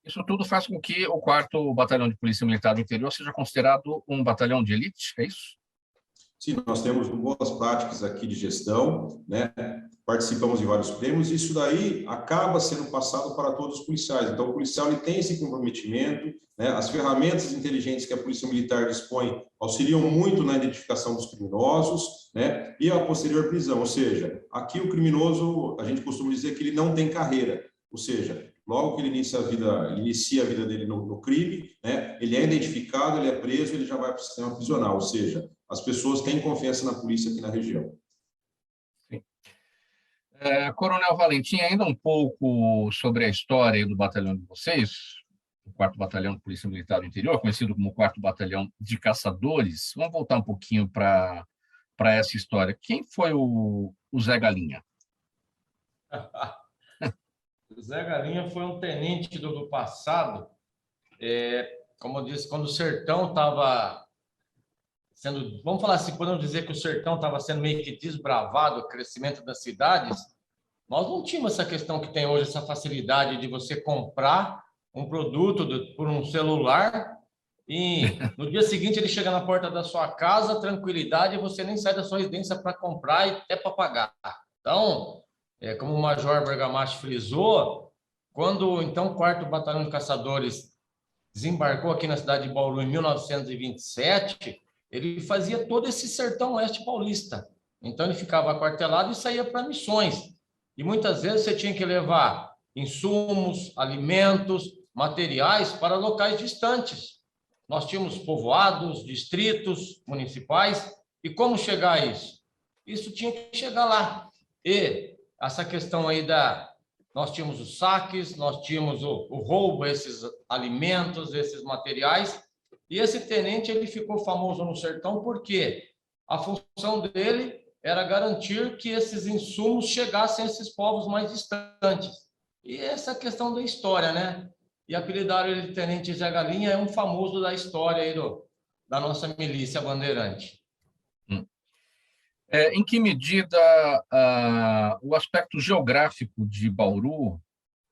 Isso tudo faz com que o 4º Batalhão de Polícia Militar do Interior seja considerado um batalhão de elite, é isso? Sim, nós temos boas práticas aqui de gestão, né? Participamos de vários prêmios, e isso daí acaba sendo passado para todos os policiais. Então, o policial ele tem esse comprometimento, né? As ferramentas inteligentes que a Polícia Militar dispõe auxiliam muito na identificação dos criminosos, né? E a posterior prisão, ou seja, aqui o criminoso, a gente costuma dizer que ele não tem carreira, ou seja, logo que ele inicia a vida dele no crime, né? Ele é identificado, ele é preso, ele já vai para o sistema prisional, ou seja, as pessoas têm confiança na polícia aqui na região. Sim. Coronel Valentim, ainda um pouco sobre a história do batalhão de vocês, o 4º Batalhão de Polícia Militar do Interior, conhecido como 4º Batalhão de Caçadores. Vamos voltar um pouquinho para essa história. Quem foi o Zé Galinha? O Zé Galinha foi um tenente do passado, como eu disse, quando o sertão estava sendo, vamos falar assim, podemos dizer que o sertão estava sendo meio que desbravado, o crescimento das cidades, nós não tínhamos essa questão que tem hoje, essa facilidade de você comprar um produto por um celular e no dia seguinte ele chega na porta da sua casa, tranquilidade, e você nem sai da sua residência para comprar e até para pagar. Então, como o Major Bergamaschi frisou, quando então o 4º Batalhão de Caçadores desembarcou aqui na cidade de Bauru em 1927, ele fazia todo esse sertão oeste paulista. Então, ele ficava aquartelado e saía para missões. E muitas vezes você tinha que levar insumos, alimentos, materiais para locais distantes. Nós tínhamos povoados, distritos municipais. E como chegar a isso? Isso tinha que chegar lá. E essa questão aí nós tínhamos os saques, nós tínhamos o roubo, esses alimentos, esses materiais. E esse tenente ele ficou famoso no sertão porque a função dele era garantir que esses insumos chegassem a esses povos mais distantes. E essa questão da história, né? E apelidaram ele de Tenente Zé Galinha, é um famoso da história aí da nossa milícia bandeirante. Em que medida o aspecto geográfico de Bauru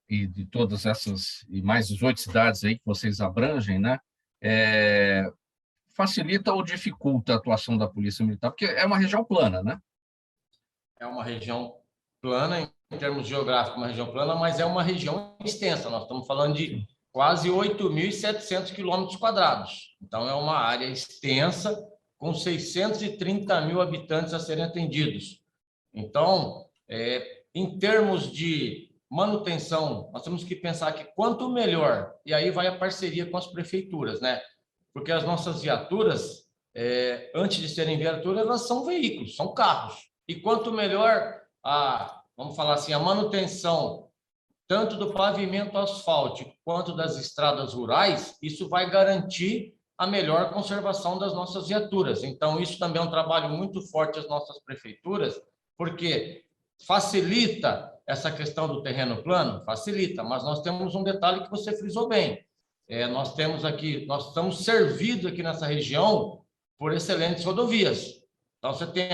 e de todas essas e mais 18 cidades aí que vocês abrangem, né? Facilita ou dificulta a atuação da Polícia Militar? Porque é uma região plana, né? É uma região plana, em termos geográficos, uma região plana, mas é uma região extensa. Nós estamos falando de quase 8.700 quilômetros². Então, é uma área extensa, com 630 mil habitantes a serem atendidos. Então, em termos de manutenção, nós temos que pensar que quanto melhor, e aí vai a parceria com as prefeituras, né? Porque as nossas viaturas, antes de serem viaturas, elas são veículos, são carros. E quanto melhor vamos falar assim, a manutenção, tanto do pavimento asfáltico quanto das estradas rurais, isso vai garantir a melhor conservação das nossas viaturas. Então, isso também é um trabalho muito forte das nossas prefeituras, porque facilita essa questão do terreno plano? Facilita, mas nós temos um detalhe que você frisou bem. Nós estamos servidos aqui nessa região por excelentes rodovias. Então, você tem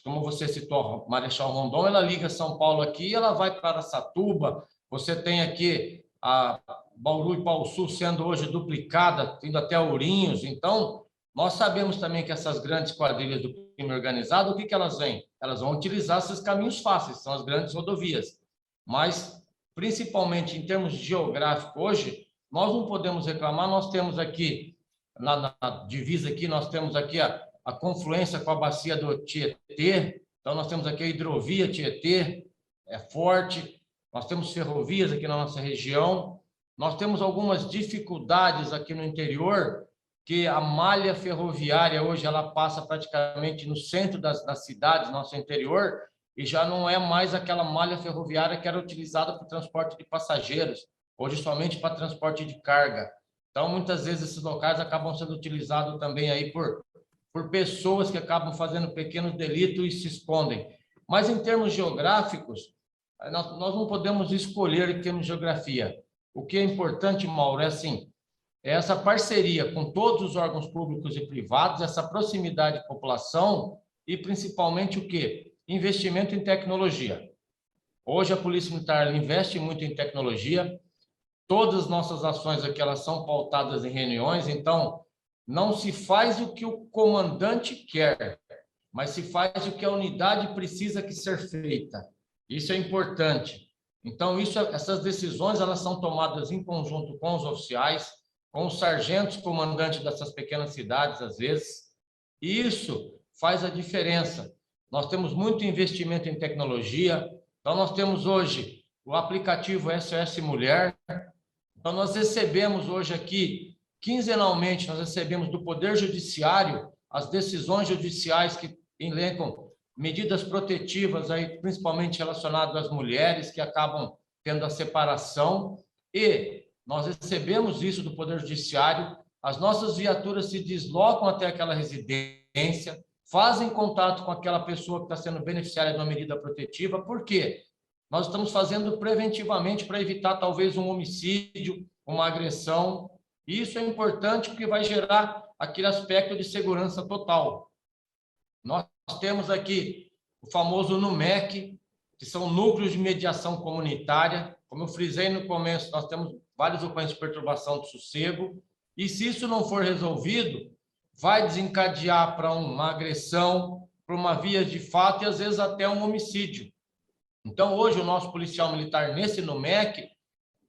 como você citou, a Marechal Rondon, ela liga São Paulo aqui, ela vai para Araçatuba, você tem aqui a Bauru e Pau-Sul sendo hoje duplicada, indo até Ourinhos. Então, nós sabemos também que essas grandes quadrilhas do crime organizado, o que elas vêm? Elas vão utilizar esses caminhos fáceis, são as grandes rodovias. Mas, principalmente em termos geográficos, hoje, nós não podemos reclamar, nós temos aqui, na divisa aqui, nós temos aqui a confluência com a bacia do Tietê, então nós temos aqui a hidrovia Tietê, é forte, nós temos ferrovias aqui na nossa região, nós temos algumas dificuldades aqui no interior, que a malha ferroviária hoje ela passa praticamente no centro das cidades, nosso interior, e já não é mais aquela malha ferroviária que era utilizada para o transporte de passageiros, hoje somente para transporte de carga. Então, muitas vezes, esses locais acabam sendo utilizados também aí por pessoas que acabam fazendo pequenos delitos e se escondem. Mas, em termos geográficos, nós não podemos escolher em termos de geografia. O que é importante, Mauro, é assim, é essa parceria com todos os órgãos públicos e privados, essa proximidade de população e, principalmente, o quê? Investimento em tecnologia. Hoje, a Polícia Militar investe muito em tecnologia. Todas as nossas ações aqui, elas são pautadas em reuniões, então, não se faz o que o comandante quer, mas se faz o que a unidade precisa que ser feita. Isso é importante. Então, essas decisões, elas são tomadas em conjunto com os oficiais, com os sargentos comandantes dessas pequenas cidades, às vezes, e isso faz a diferença. Nós temos muito investimento em tecnologia, então nós temos hoje o aplicativo SOS Mulher. Então, nós recebemos hoje aqui, quinzenalmente, nós recebemos do Poder Judiciário as decisões judiciais que elencam medidas protetivas, aí, principalmente relacionadas às mulheres que acabam tendo a separação, e nós recebemos isso do Poder Judiciário, as nossas viaturas se deslocam até aquela residência, fazem contato com aquela pessoa que está sendo beneficiária de uma medida protetiva. Por quê? Nós estamos fazendo preventivamente para evitar talvez um homicídio, uma agressão. E isso é importante porque vai gerar aquele aspecto de segurança total. Nós temos aqui o famoso NUMEC, que são núcleos de mediação comunitária. Como eu frisei no começo, nós temos vários ocorrências de perturbação do sossego. E se isso não for resolvido, vai desencadear para uma agressão, para uma via de fato e às vezes até um homicídio. Então, hoje, o nosso policial militar, nesse NUMEC,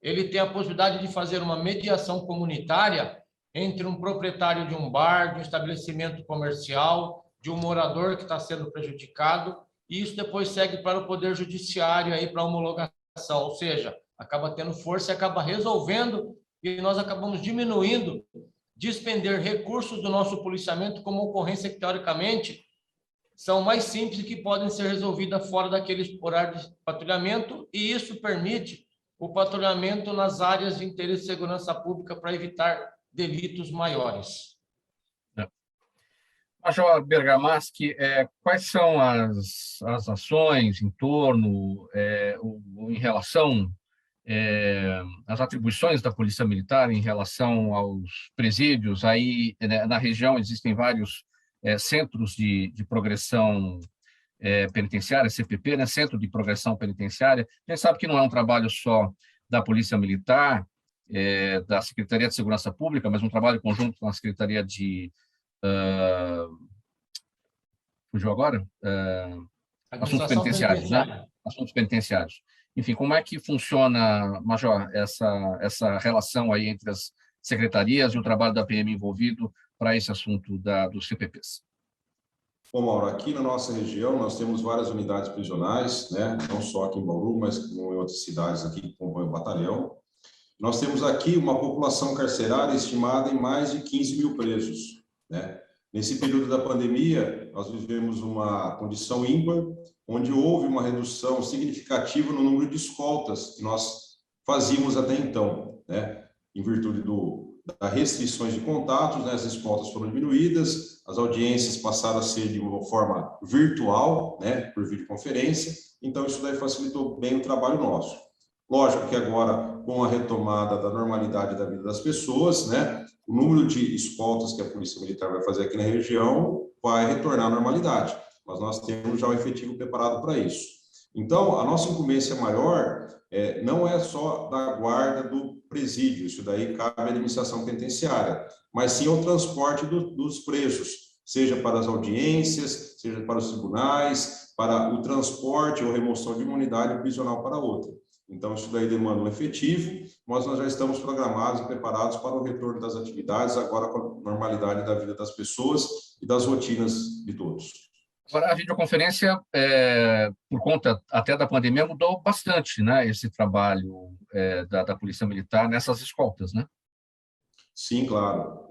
ele tem a possibilidade de fazer uma mediação comunitária entre um proprietário de um bar, de um estabelecimento comercial, de um morador que está sendo prejudicado, e isso depois segue para o Poder Judiciário, aí para homologação, ou seja, acaba tendo força e acaba resolvendo, e nós acabamos diminuindo, despender recursos do nosso policiamento como ocorrência que, teoricamente, são mais simples e que podem ser resolvidas fora daquele horário de patrulhamento, e isso permite o patrulhamento nas áreas de interesse de segurança pública para evitar delitos maiores. Major Bergamaschi, quais são as ações em torno, em relação às atribuições da Polícia Militar em relação aos presídios? Aí, na região, existem vários centros de progressão penitenciária, CPP, né? Centro de Progressão Penitenciária. A gente sabe que não é um trabalho só da Polícia Militar, da Secretaria de Segurança Pública, mas um trabalho conjunto com a Secretaria de... fugiu agora? Assuntos penitenciários, né? Assuntos penitenciários. Enfim, como é que funciona, Major, essa relação aí entre as secretarias e o trabalho da PM envolvido para esse assunto dos CPPs? Bom, Mauro, aqui na nossa região nós temos várias unidades prisionais, né? Não só aqui em Bauru, mas em outras cidades aqui que compõem o batalhão. Nós temos aqui uma população carcerária estimada em mais de 15 mil presos, né? Nesse período da pandemia, nós vivemos uma condição ímpar, onde houve uma redução significativa no número de escoltas que nós fazíamos até então, né? Em virtude das restrições de contatos, né? As escoltas foram diminuídas, as audiências passaram a ser de uma forma virtual, né? Por videoconferência, então isso daí facilitou bem o trabalho nosso. Lógico que agora, com a retomada da normalidade da vida das pessoas, né? O número de escoltas que a Polícia Militar vai fazer aqui na região vai retornar à normalidade, mas nós temos já o efetivo preparado para isso. Então, a nossa incumbência maior não é só da guarda do presídio, isso daí cabe à administração penitenciária, mas sim o transporte dos presos, seja para as audiências, seja para os tribunais, para o transporte ou remoção de uma unidade prisional para outra. Então, isso daí demanda um efetivo, mas nós já estamos programados e preparados para o retorno das atividades, agora com a normalidade da vida das pessoas e das rotinas de todos. Agora, a videoconferência, por conta até da pandemia, mudou bastante, né, esse trabalho da Polícia Militar nessas escoltas, né? Sim, claro.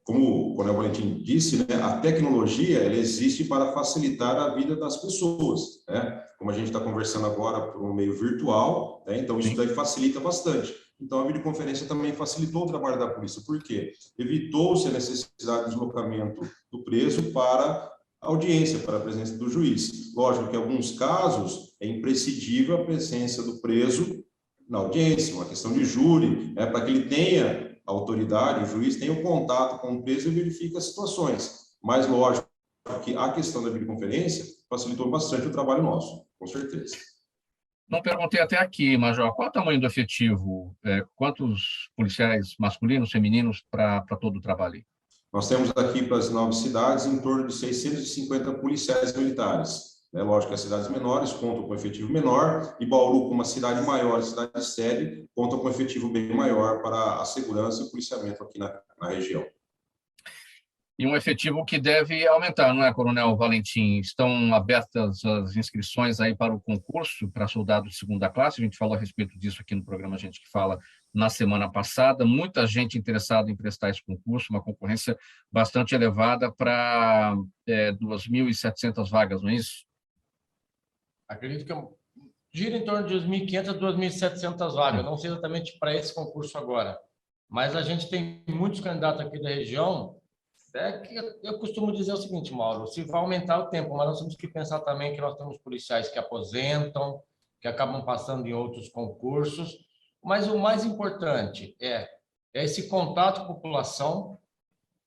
Como o Coronel Valentim disse, né, a tecnologia ela existe para facilitar a vida das pessoas, né? Como a gente está conversando agora por um meio virtual, né, então isso daí facilita bastante. Então, a videoconferência também facilitou o trabalho da polícia. Por quê? Evitou-se a necessidade de deslocamento do preso para a audiência, para a presença do juiz. Lógico que, em alguns casos, é imprescindível a presença do preso na audiência, uma questão de júri, para que ele tenha a autoridade, o juiz tenha o contato com o preso e verifique as situações. Mas, lógico, que a questão da videoconferência facilitou bastante o trabalho nosso, com certeza. Não perguntei até aqui, Major, qual é o tamanho do efetivo? Quantos policiais masculinos, femininos para todo o trabalho? Nós temos aqui para as 9 cidades em torno de 650 policiais militares. Lógico que as cidades menores contam com efetivo menor, e Bauru, como uma cidade maior, cidade sede, conta com efetivo bem maior para a segurança e o policiamento aqui na região. E um efetivo que deve aumentar, não é, Coronel Valentim? Estão abertas as inscrições aí para o concurso para soldados de segunda classe, a gente falou a respeito disso aqui no programa Gente que Fala na semana passada, muita gente interessada em prestar esse concurso, uma concorrência bastante elevada para 2.700 vagas, não é isso? Acredito que gira em torno de 2.500 a 2.700 vagas, não sei exatamente para esse concurso agora, mas a gente tem muitos candidatos aqui da região. Que eu costumo dizer o seguinte, Mauro, se vai aumentar o tempo, mas nós temos que pensar também que nós temos policiais que aposentam, que acabam passando em outros concursos, mas o mais importante é esse contato com a população,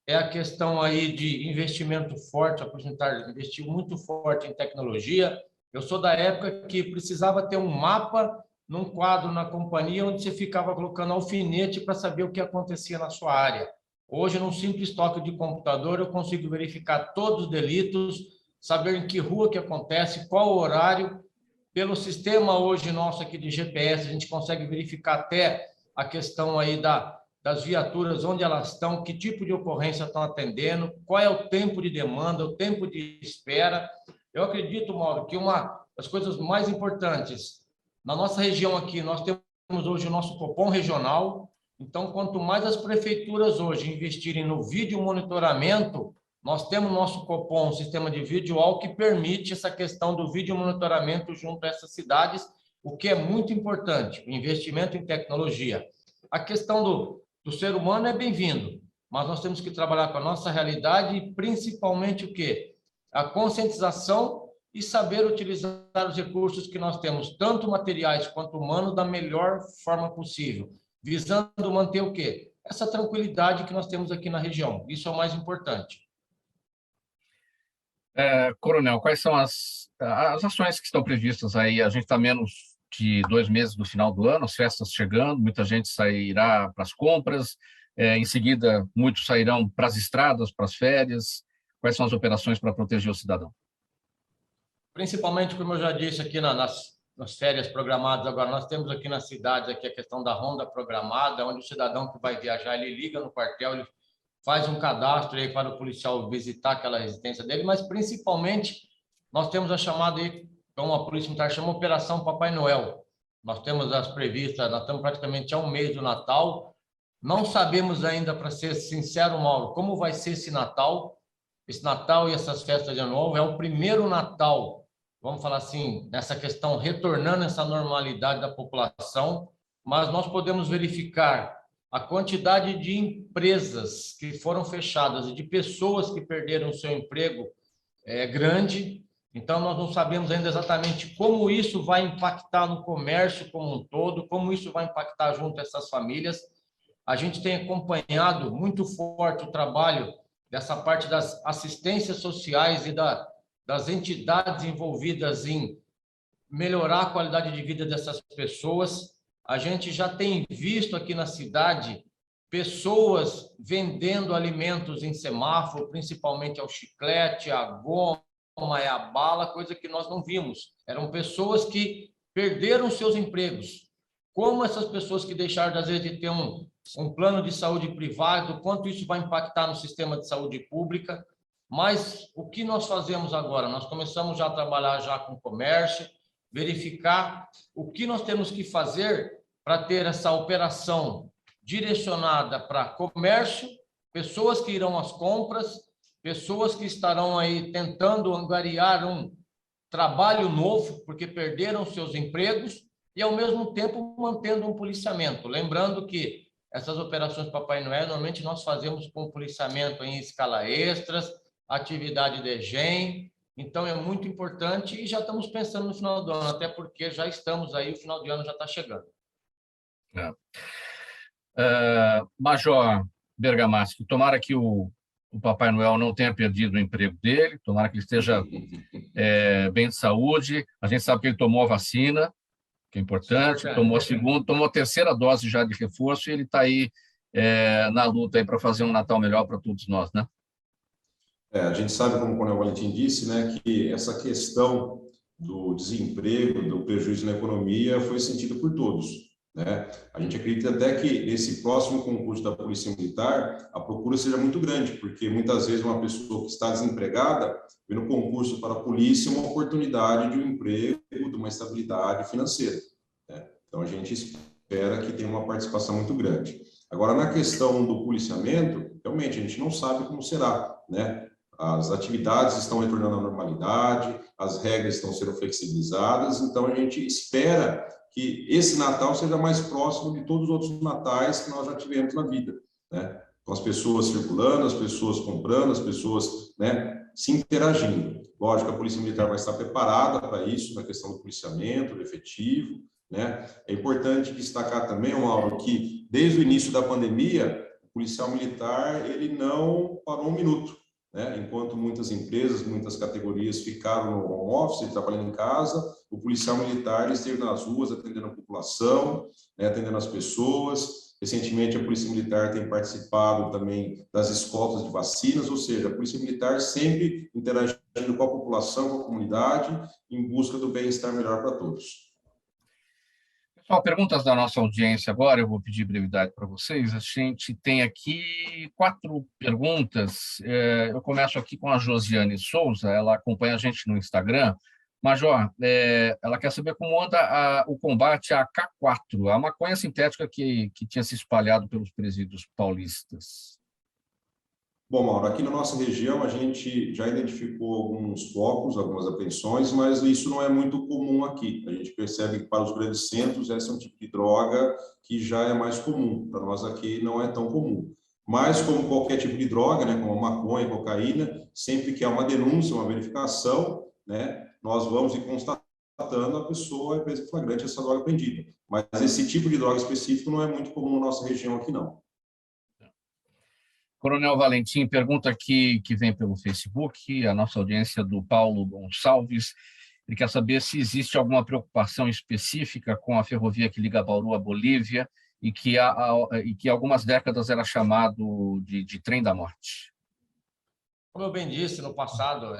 é a questão aí de investimento forte, a porcentagem investiu muito forte em tecnologia. Eu sou da época que precisava ter um mapa num quadro na companhia onde você ficava colocando alfinete para saber o que acontecia na sua área. Hoje, num simples toque de computador, eu consigo verificar todos os delitos, saber em que rua que acontece, qual o horário. Pelo sistema hoje nosso aqui de GPS, a gente consegue verificar até a questão aí das viaturas, onde elas estão, que tipo de ocorrência estão atendendo, qual é o tempo de demanda, o tempo de espera. Eu acredito, Mauro, que uma das coisas mais importantes, na nossa região aqui, nós temos hoje o nosso Copom regional. Então, quanto mais as prefeituras hoje investirem no vídeo monitoramento, nós temos nosso Copom, um sistema de vídeo wall que permite essa questão do vídeo monitoramento junto a essas cidades, o que é muito importante, o investimento em tecnologia. A questão do ser humano é bem-vindo, mas nós temos que trabalhar com a nossa realidade e principalmente o quê? A conscientização e saber utilizar os recursos que nós temos, tanto materiais quanto humanos, da melhor forma possível, visando manter o quê? Essa tranquilidade que nós temos aqui na região. Isso é o mais importante. Coronel, quais são as ações que estão previstas aí? A gente está menos de 2 meses do final do ano, as festas chegando, muita gente sairá para as compras, em seguida muitos sairão para as estradas, para as férias. Quais são as operações para proteger o cidadão? Principalmente, como eu já disse aqui nas férias programadas, agora nós temos aqui na cidade aqui a questão da ronda programada, onde o cidadão que vai viajar, ele liga no quartel, ele faz um cadastro aí para o policial visitar aquela residência dele, mas principalmente nós temos a chamada aí, como a Polícia Militar chama, Operação Papai Noel. Nós temos as previstas, nós estamos praticamente a um mês do Natal, não sabemos ainda, para ser sincero, Mauro, como vai ser esse Natal e essas festas de Ano Novo. É o primeiro Natal, vamos falar assim, nessa questão, retornando essa normalidade da população, mas nós podemos verificar a quantidade de empresas que foram fechadas e de pessoas que perderam o seu emprego é grande. Então, nós não sabemos ainda exatamente como isso vai impactar no comércio como um todo, como isso vai impactar junto a essas famílias. A gente tem acompanhado muito forte o trabalho dessa parte das assistências sociais e das entidades envolvidas em melhorar a qualidade de vida dessas pessoas. A gente já tem visto aqui na cidade pessoas vendendo alimentos em semáforo, principalmente ao chiclete, a goma, a bala, coisa que nós não vimos. Eram pessoas que perderam seus empregos. Como essas pessoas que deixaram, às vezes, de ter um plano de saúde privado, quanto isso vai impactar no sistema de saúde pública. Mas o que nós fazemos agora? Nós começamos já a trabalhar já com o comércio, verificar o que nós temos que fazer para ter essa operação direcionada para comércio, pessoas que irão às compras, pessoas que estarão aí tentando angariar um trabalho novo, porque perderam seus empregos, e, ao mesmo tempo, mantendo um policiamento. Lembrando que essas operações Papai Noel, normalmente nós fazemos com policiamento em escala extras, atividade de GEM, então é muito importante e já estamos pensando no final do ano, até porque já estamos aí, o final de ano já está chegando. Major Bergamaschi, tomara que o Papai Noel não tenha perdido o emprego dele, tomara que ele esteja bem de saúde. A gente sabe que ele tomou a vacina, que é importante, tomou a segunda, tomou a terceira dose já de reforço e ele está aí na luta para fazer um Natal melhor para todos nós, né? A gente sabe, como o Coronel Valentim disse, né, que essa questão do desemprego, do prejuízo na economia foi sentida por todos, né? A gente acredita até que nesse próximo concurso da Polícia Militar a procura seja muito grande, porque muitas vezes uma pessoa que está desempregada vê no concurso para a polícia uma oportunidade de um emprego, de uma estabilidade financeira, né? Então a gente espera que tenha uma participação muito grande. Agora, na questão do policiamento, realmente a gente não sabe como será, né? As atividades estão retornando à normalidade, as regras estão sendo flexibilizadas, então a gente espera que esse Natal seja mais próximo de todos os outros natais que nós já tivemos na vida, né? Com as pessoas circulando, as pessoas comprando, as pessoas, né, se interagindo. Lógico, a Polícia Militar vai estar preparada para isso, na questão do policiamento, do efetivo, né? É importante destacar também, Mauro, que desde o início da pandemia, o policial militar ele não parou um minuto, né? Enquanto muitas empresas, muitas categorias ficaram no home office, trabalhando em casa, o policial militar esteve nas ruas atendendo a população, né, atendendo as pessoas. Recentemente, a Polícia Militar tem participado também das escoltas de vacinas, ou seja, a Polícia Militar sempre interagindo com a população, com a comunidade, em busca do bem-estar melhor para todos. Pessoal, perguntas da nossa audiência agora, eu vou pedir brevidade para vocês. A gente tem aqui 4 perguntas. Eu começo aqui com a Josiane Souza, ela acompanha a gente no Instagram. Major, ela quer saber como anda o combate à K4, a maconha sintética que tinha se espalhado pelos presídios paulistas. Bom, Mauro, aqui na nossa região a gente já identificou alguns focos, algumas apreensões, mas isso não é muito comum aqui. A gente percebe que para os grandes centros esse é um tipo de droga que já é mais comum. Para nós aqui não é tão comum. Mas como qualquer tipo de droga, né, como a maconha, cocaína, sempre que há uma denúncia, uma verificação, né, nós vamos e constatando a pessoa é presa em flagrante essa droga apreendida. Mas esse tipo de droga específico não é muito comum na nossa região aqui, não. Coronel Valentim, pergunta aqui que vem pelo Facebook, a nossa audiência do Paulo Gonçalves. Ele quer saber se existe alguma preocupação específica com a ferrovia que liga Bauru à Bolívia e que há algumas décadas era chamado de trem da morte. Como eu bem disse no passado,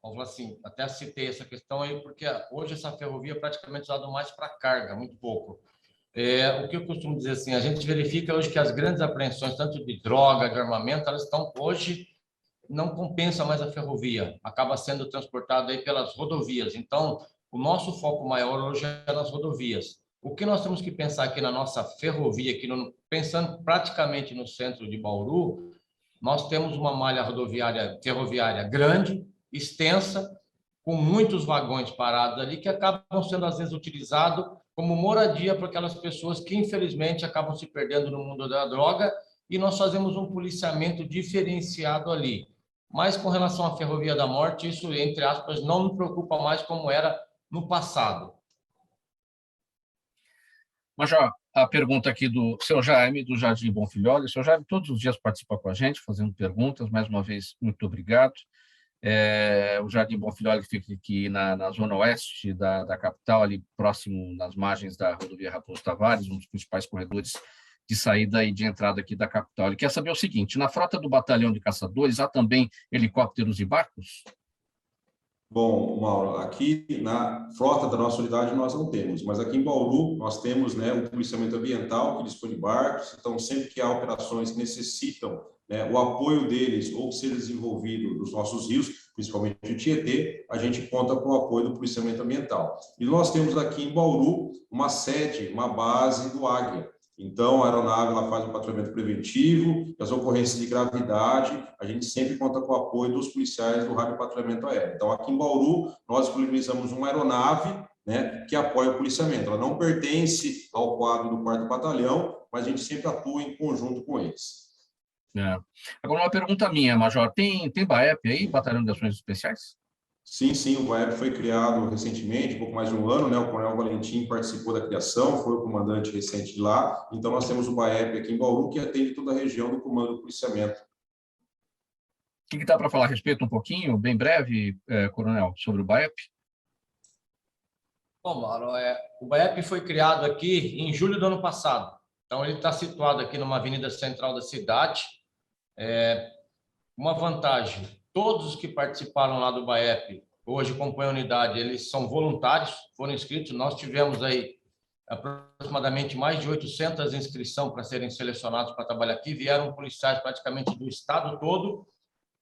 vamos assim, até citei essa questão aí, porque hoje essa ferrovia é praticamente usada mais para carga, muito pouco. O que eu costumo dizer assim, a gente verifica hoje que as grandes apreensões, tanto de droga, de armamento, elas estão hoje, não compensa mais a ferrovia, acaba sendo transportada aí pelas rodovias. Então, o nosso foco maior hoje é nas rodovias. O que nós temos que pensar aqui na nossa ferrovia, aqui pensando praticamente no centro de Bauru, nós temos uma malha ferroviária grande, extensa, com muitos vagões parados ali, que acabam sendo, às vezes, utilizados como moradia para aquelas pessoas que, infelizmente, acabam se perdendo no mundo da droga, e nós fazemos um policiamento diferenciado ali. Mas, com relação à Ferrovia da Morte, isso, entre aspas, não me preocupa mais como era no passado. Major, a pergunta aqui do seu Jaime, do Jardim Bonfilholi. O seu Jaime todos os dias participa com a gente, fazendo perguntas. Mais uma vez, muito obrigado. O Jardim Bonfilholi fica aqui na zona oeste da capital, ali próximo, nas margens da rodovia Raposo Tavares, um dos principais corredores de saída e de entrada aqui da capital. Ele quer saber o seguinte: na frota do batalhão de caçadores, há também helicópteros e barcos? Bom, Mauro, aqui na frota da nossa unidade nós não temos, mas aqui em Bauru nós temos, né, o policiamento ambiental que dispõe de barcos, então sempre que há operações que necessitam, né, o apoio deles ou que seja desenvolvido nos nossos rios, principalmente o Tietê, a gente conta com o apoio do policiamento ambiental. E nós temos aqui em Bauru uma sede, uma base do Águia. Então, a aeronave ela faz um patrulhamento preventivo, e as ocorrências de gravidade, a gente sempre conta com o apoio dos policiais do Rádio Patrulhamento Aéreo. Então, aqui em Bauru, nós disponibilizamos uma aeronave, né, que apoia o policiamento. Ela não pertence ao quadro do 4º Batalhão, mas a gente sempre atua em conjunto com eles. Agora, uma pergunta minha, Major. Tem BAEP aí, Batalhão de Ações Especiais? Sim, o BAEP foi criado recentemente, um pouco mais de um ano, né? O Coronel Valentim participou da criação, foi o comandante recente de lá. Então, nós temos o BAEP aqui em Bauru, que atende toda a região do Comando do Policiamento. O que dá para falar a respeito um pouquinho, bem breve, Coronel, sobre o BAEP? Bom, Mauro, o BAEP foi criado aqui em julho do ano passado. Então, ele está situado aqui numa avenida central da cidade. Uma vantagem, todos os que participaram lá do BAEP, hoje compõem a unidade, eles são voluntários, foram inscritos. Nós tivemos aí aproximadamente mais de 800 inscrições para serem selecionados para trabalhar aqui. Vieram policiais praticamente do estado todo.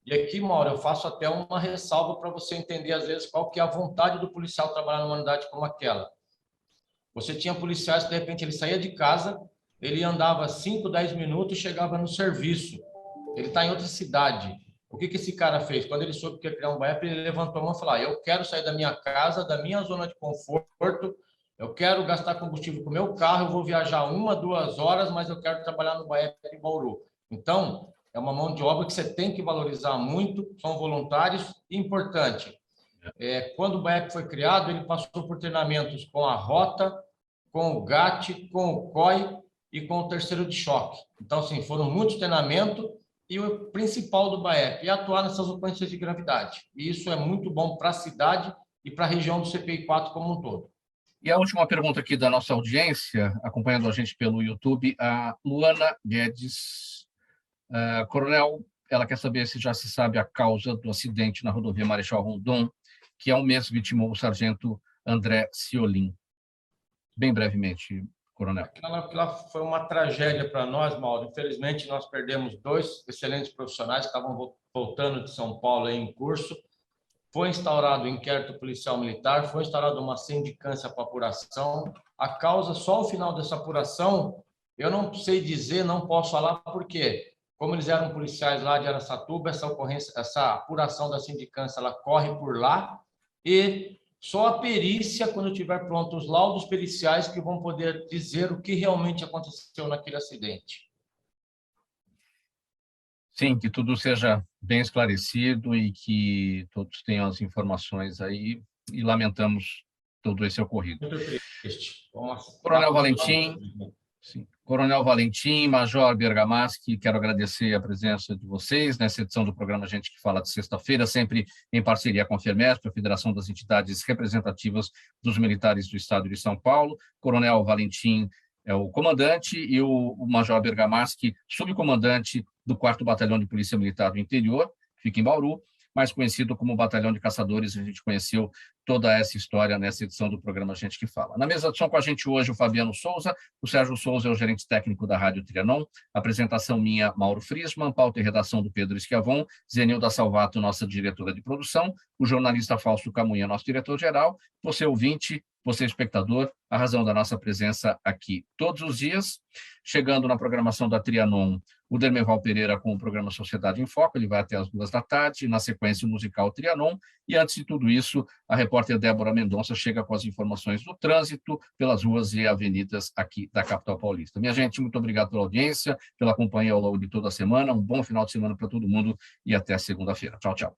E aqui, Mauro, eu faço até uma ressalva para você entender, às vezes, qual que é a vontade do policial trabalhar numa unidade como aquela. Você tinha policiais que, de repente, ele saía de casa, ele andava 5, 10 minutos e chegava no serviço. Ele está em outra cidade. O que esse cara fez? Quando ele soube que ia criar um BAEP, ele levantou a mão e falou: eu quero sair da minha casa, da minha zona de conforto, eu quero gastar combustível com o meu carro, eu vou viajar 1, 2 horas, mas eu quero trabalhar no BAEP em Bauru. Então, é uma mão de obra que você tem que valorizar muito, são voluntários. E importante, quando o BAEP foi criado, ele passou por treinamentos com a Rota, com o GAT, com o COI e com o 3º de choque. Então, assim, foram muitos treinamentos e o principal do BAEP é atuar nessas ocorrências de gravidade. E isso é muito bom para a cidade e para a região do CPI-4 como um todo. E a última pergunta aqui da nossa audiência, acompanhando a gente pelo YouTube, a Luana Guedes. Coronel, ela quer saber se já se sabe a causa do acidente na rodovia Marechal Rondon, que há um mês vitimou o sargento André Ciolin. Bem brevemente, Coronel. Aquela foi uma tragédia para nós, Mauro. Infelizmente, nós perdemos 2 excelentes profissionais que estavam voltando de São Paulo em curso. Foi instaurado o inquérito policial militar, foi instaurada uma sindicância para apuração. A causa, só ao final dessa apuração, eu não sei dizer, não posso falar, por quê? Como eles eram policiais lá de Araçatuba, essa apuração da sindicância, ela corre por lá, e só a perícia, quando tiver pronto os laudos periciais, que vão poder dizer o que realmente aconteceu naquele acidente. Sim, que tudo seja bem esclarecido e que todos tenham as informações aí, e lamentamos todo esse ocorrido. Muito triste. Coronel Valentim. Sim. Coronel Valentim, Major Bergamaschi, quero agradecer a presença de vocês nessa edição do programa Gente que Fala de sexta-feira, sempre em parceria com a FEMESP, a Federação das Entidades Representativas dos Militares do Estado de São Paulo. Coronel Valentim é o comandante e o Major Bergamaschi, subcomandante do 4º Batalhão de Polícia Militar do Interior, que fica em Bauru, mais conhecido como Batalhão de Caçadores. A gente conheceu toda essa história nessa edição do programa Gente que Fala. Na mesa de som com a gente hoje o Fabiano Souza, o Sérgio Souza é o gerente técnico da Rádio Trianon, apresentação minha, Mauro Friesman, pauta e redação do Pedro Schiavon, Zenilda Salvato, nossa diretora de produção, o jornalista Fausto Camunha, nosso diretor-geral, você ouvinte, você espectador, a razão da nossa presença aqui todos os dias. Chegando na programação da Trianon, o Dermeval Pereira com o programa Sociedade em Foco, ele vai até as 2 da tarde, na sequência o musical Trianon, e antes de tudo isso, a repórter Débora Mendonça chega com as informações do trânsito pelas ruas e avenidas aqui da capital paulista. Minha gente, muito obrigado pela audiência, pela companhia ao longo de toda a semana, um bom final de semana para todo mundo e até segunda-feira. Tchau, tchau.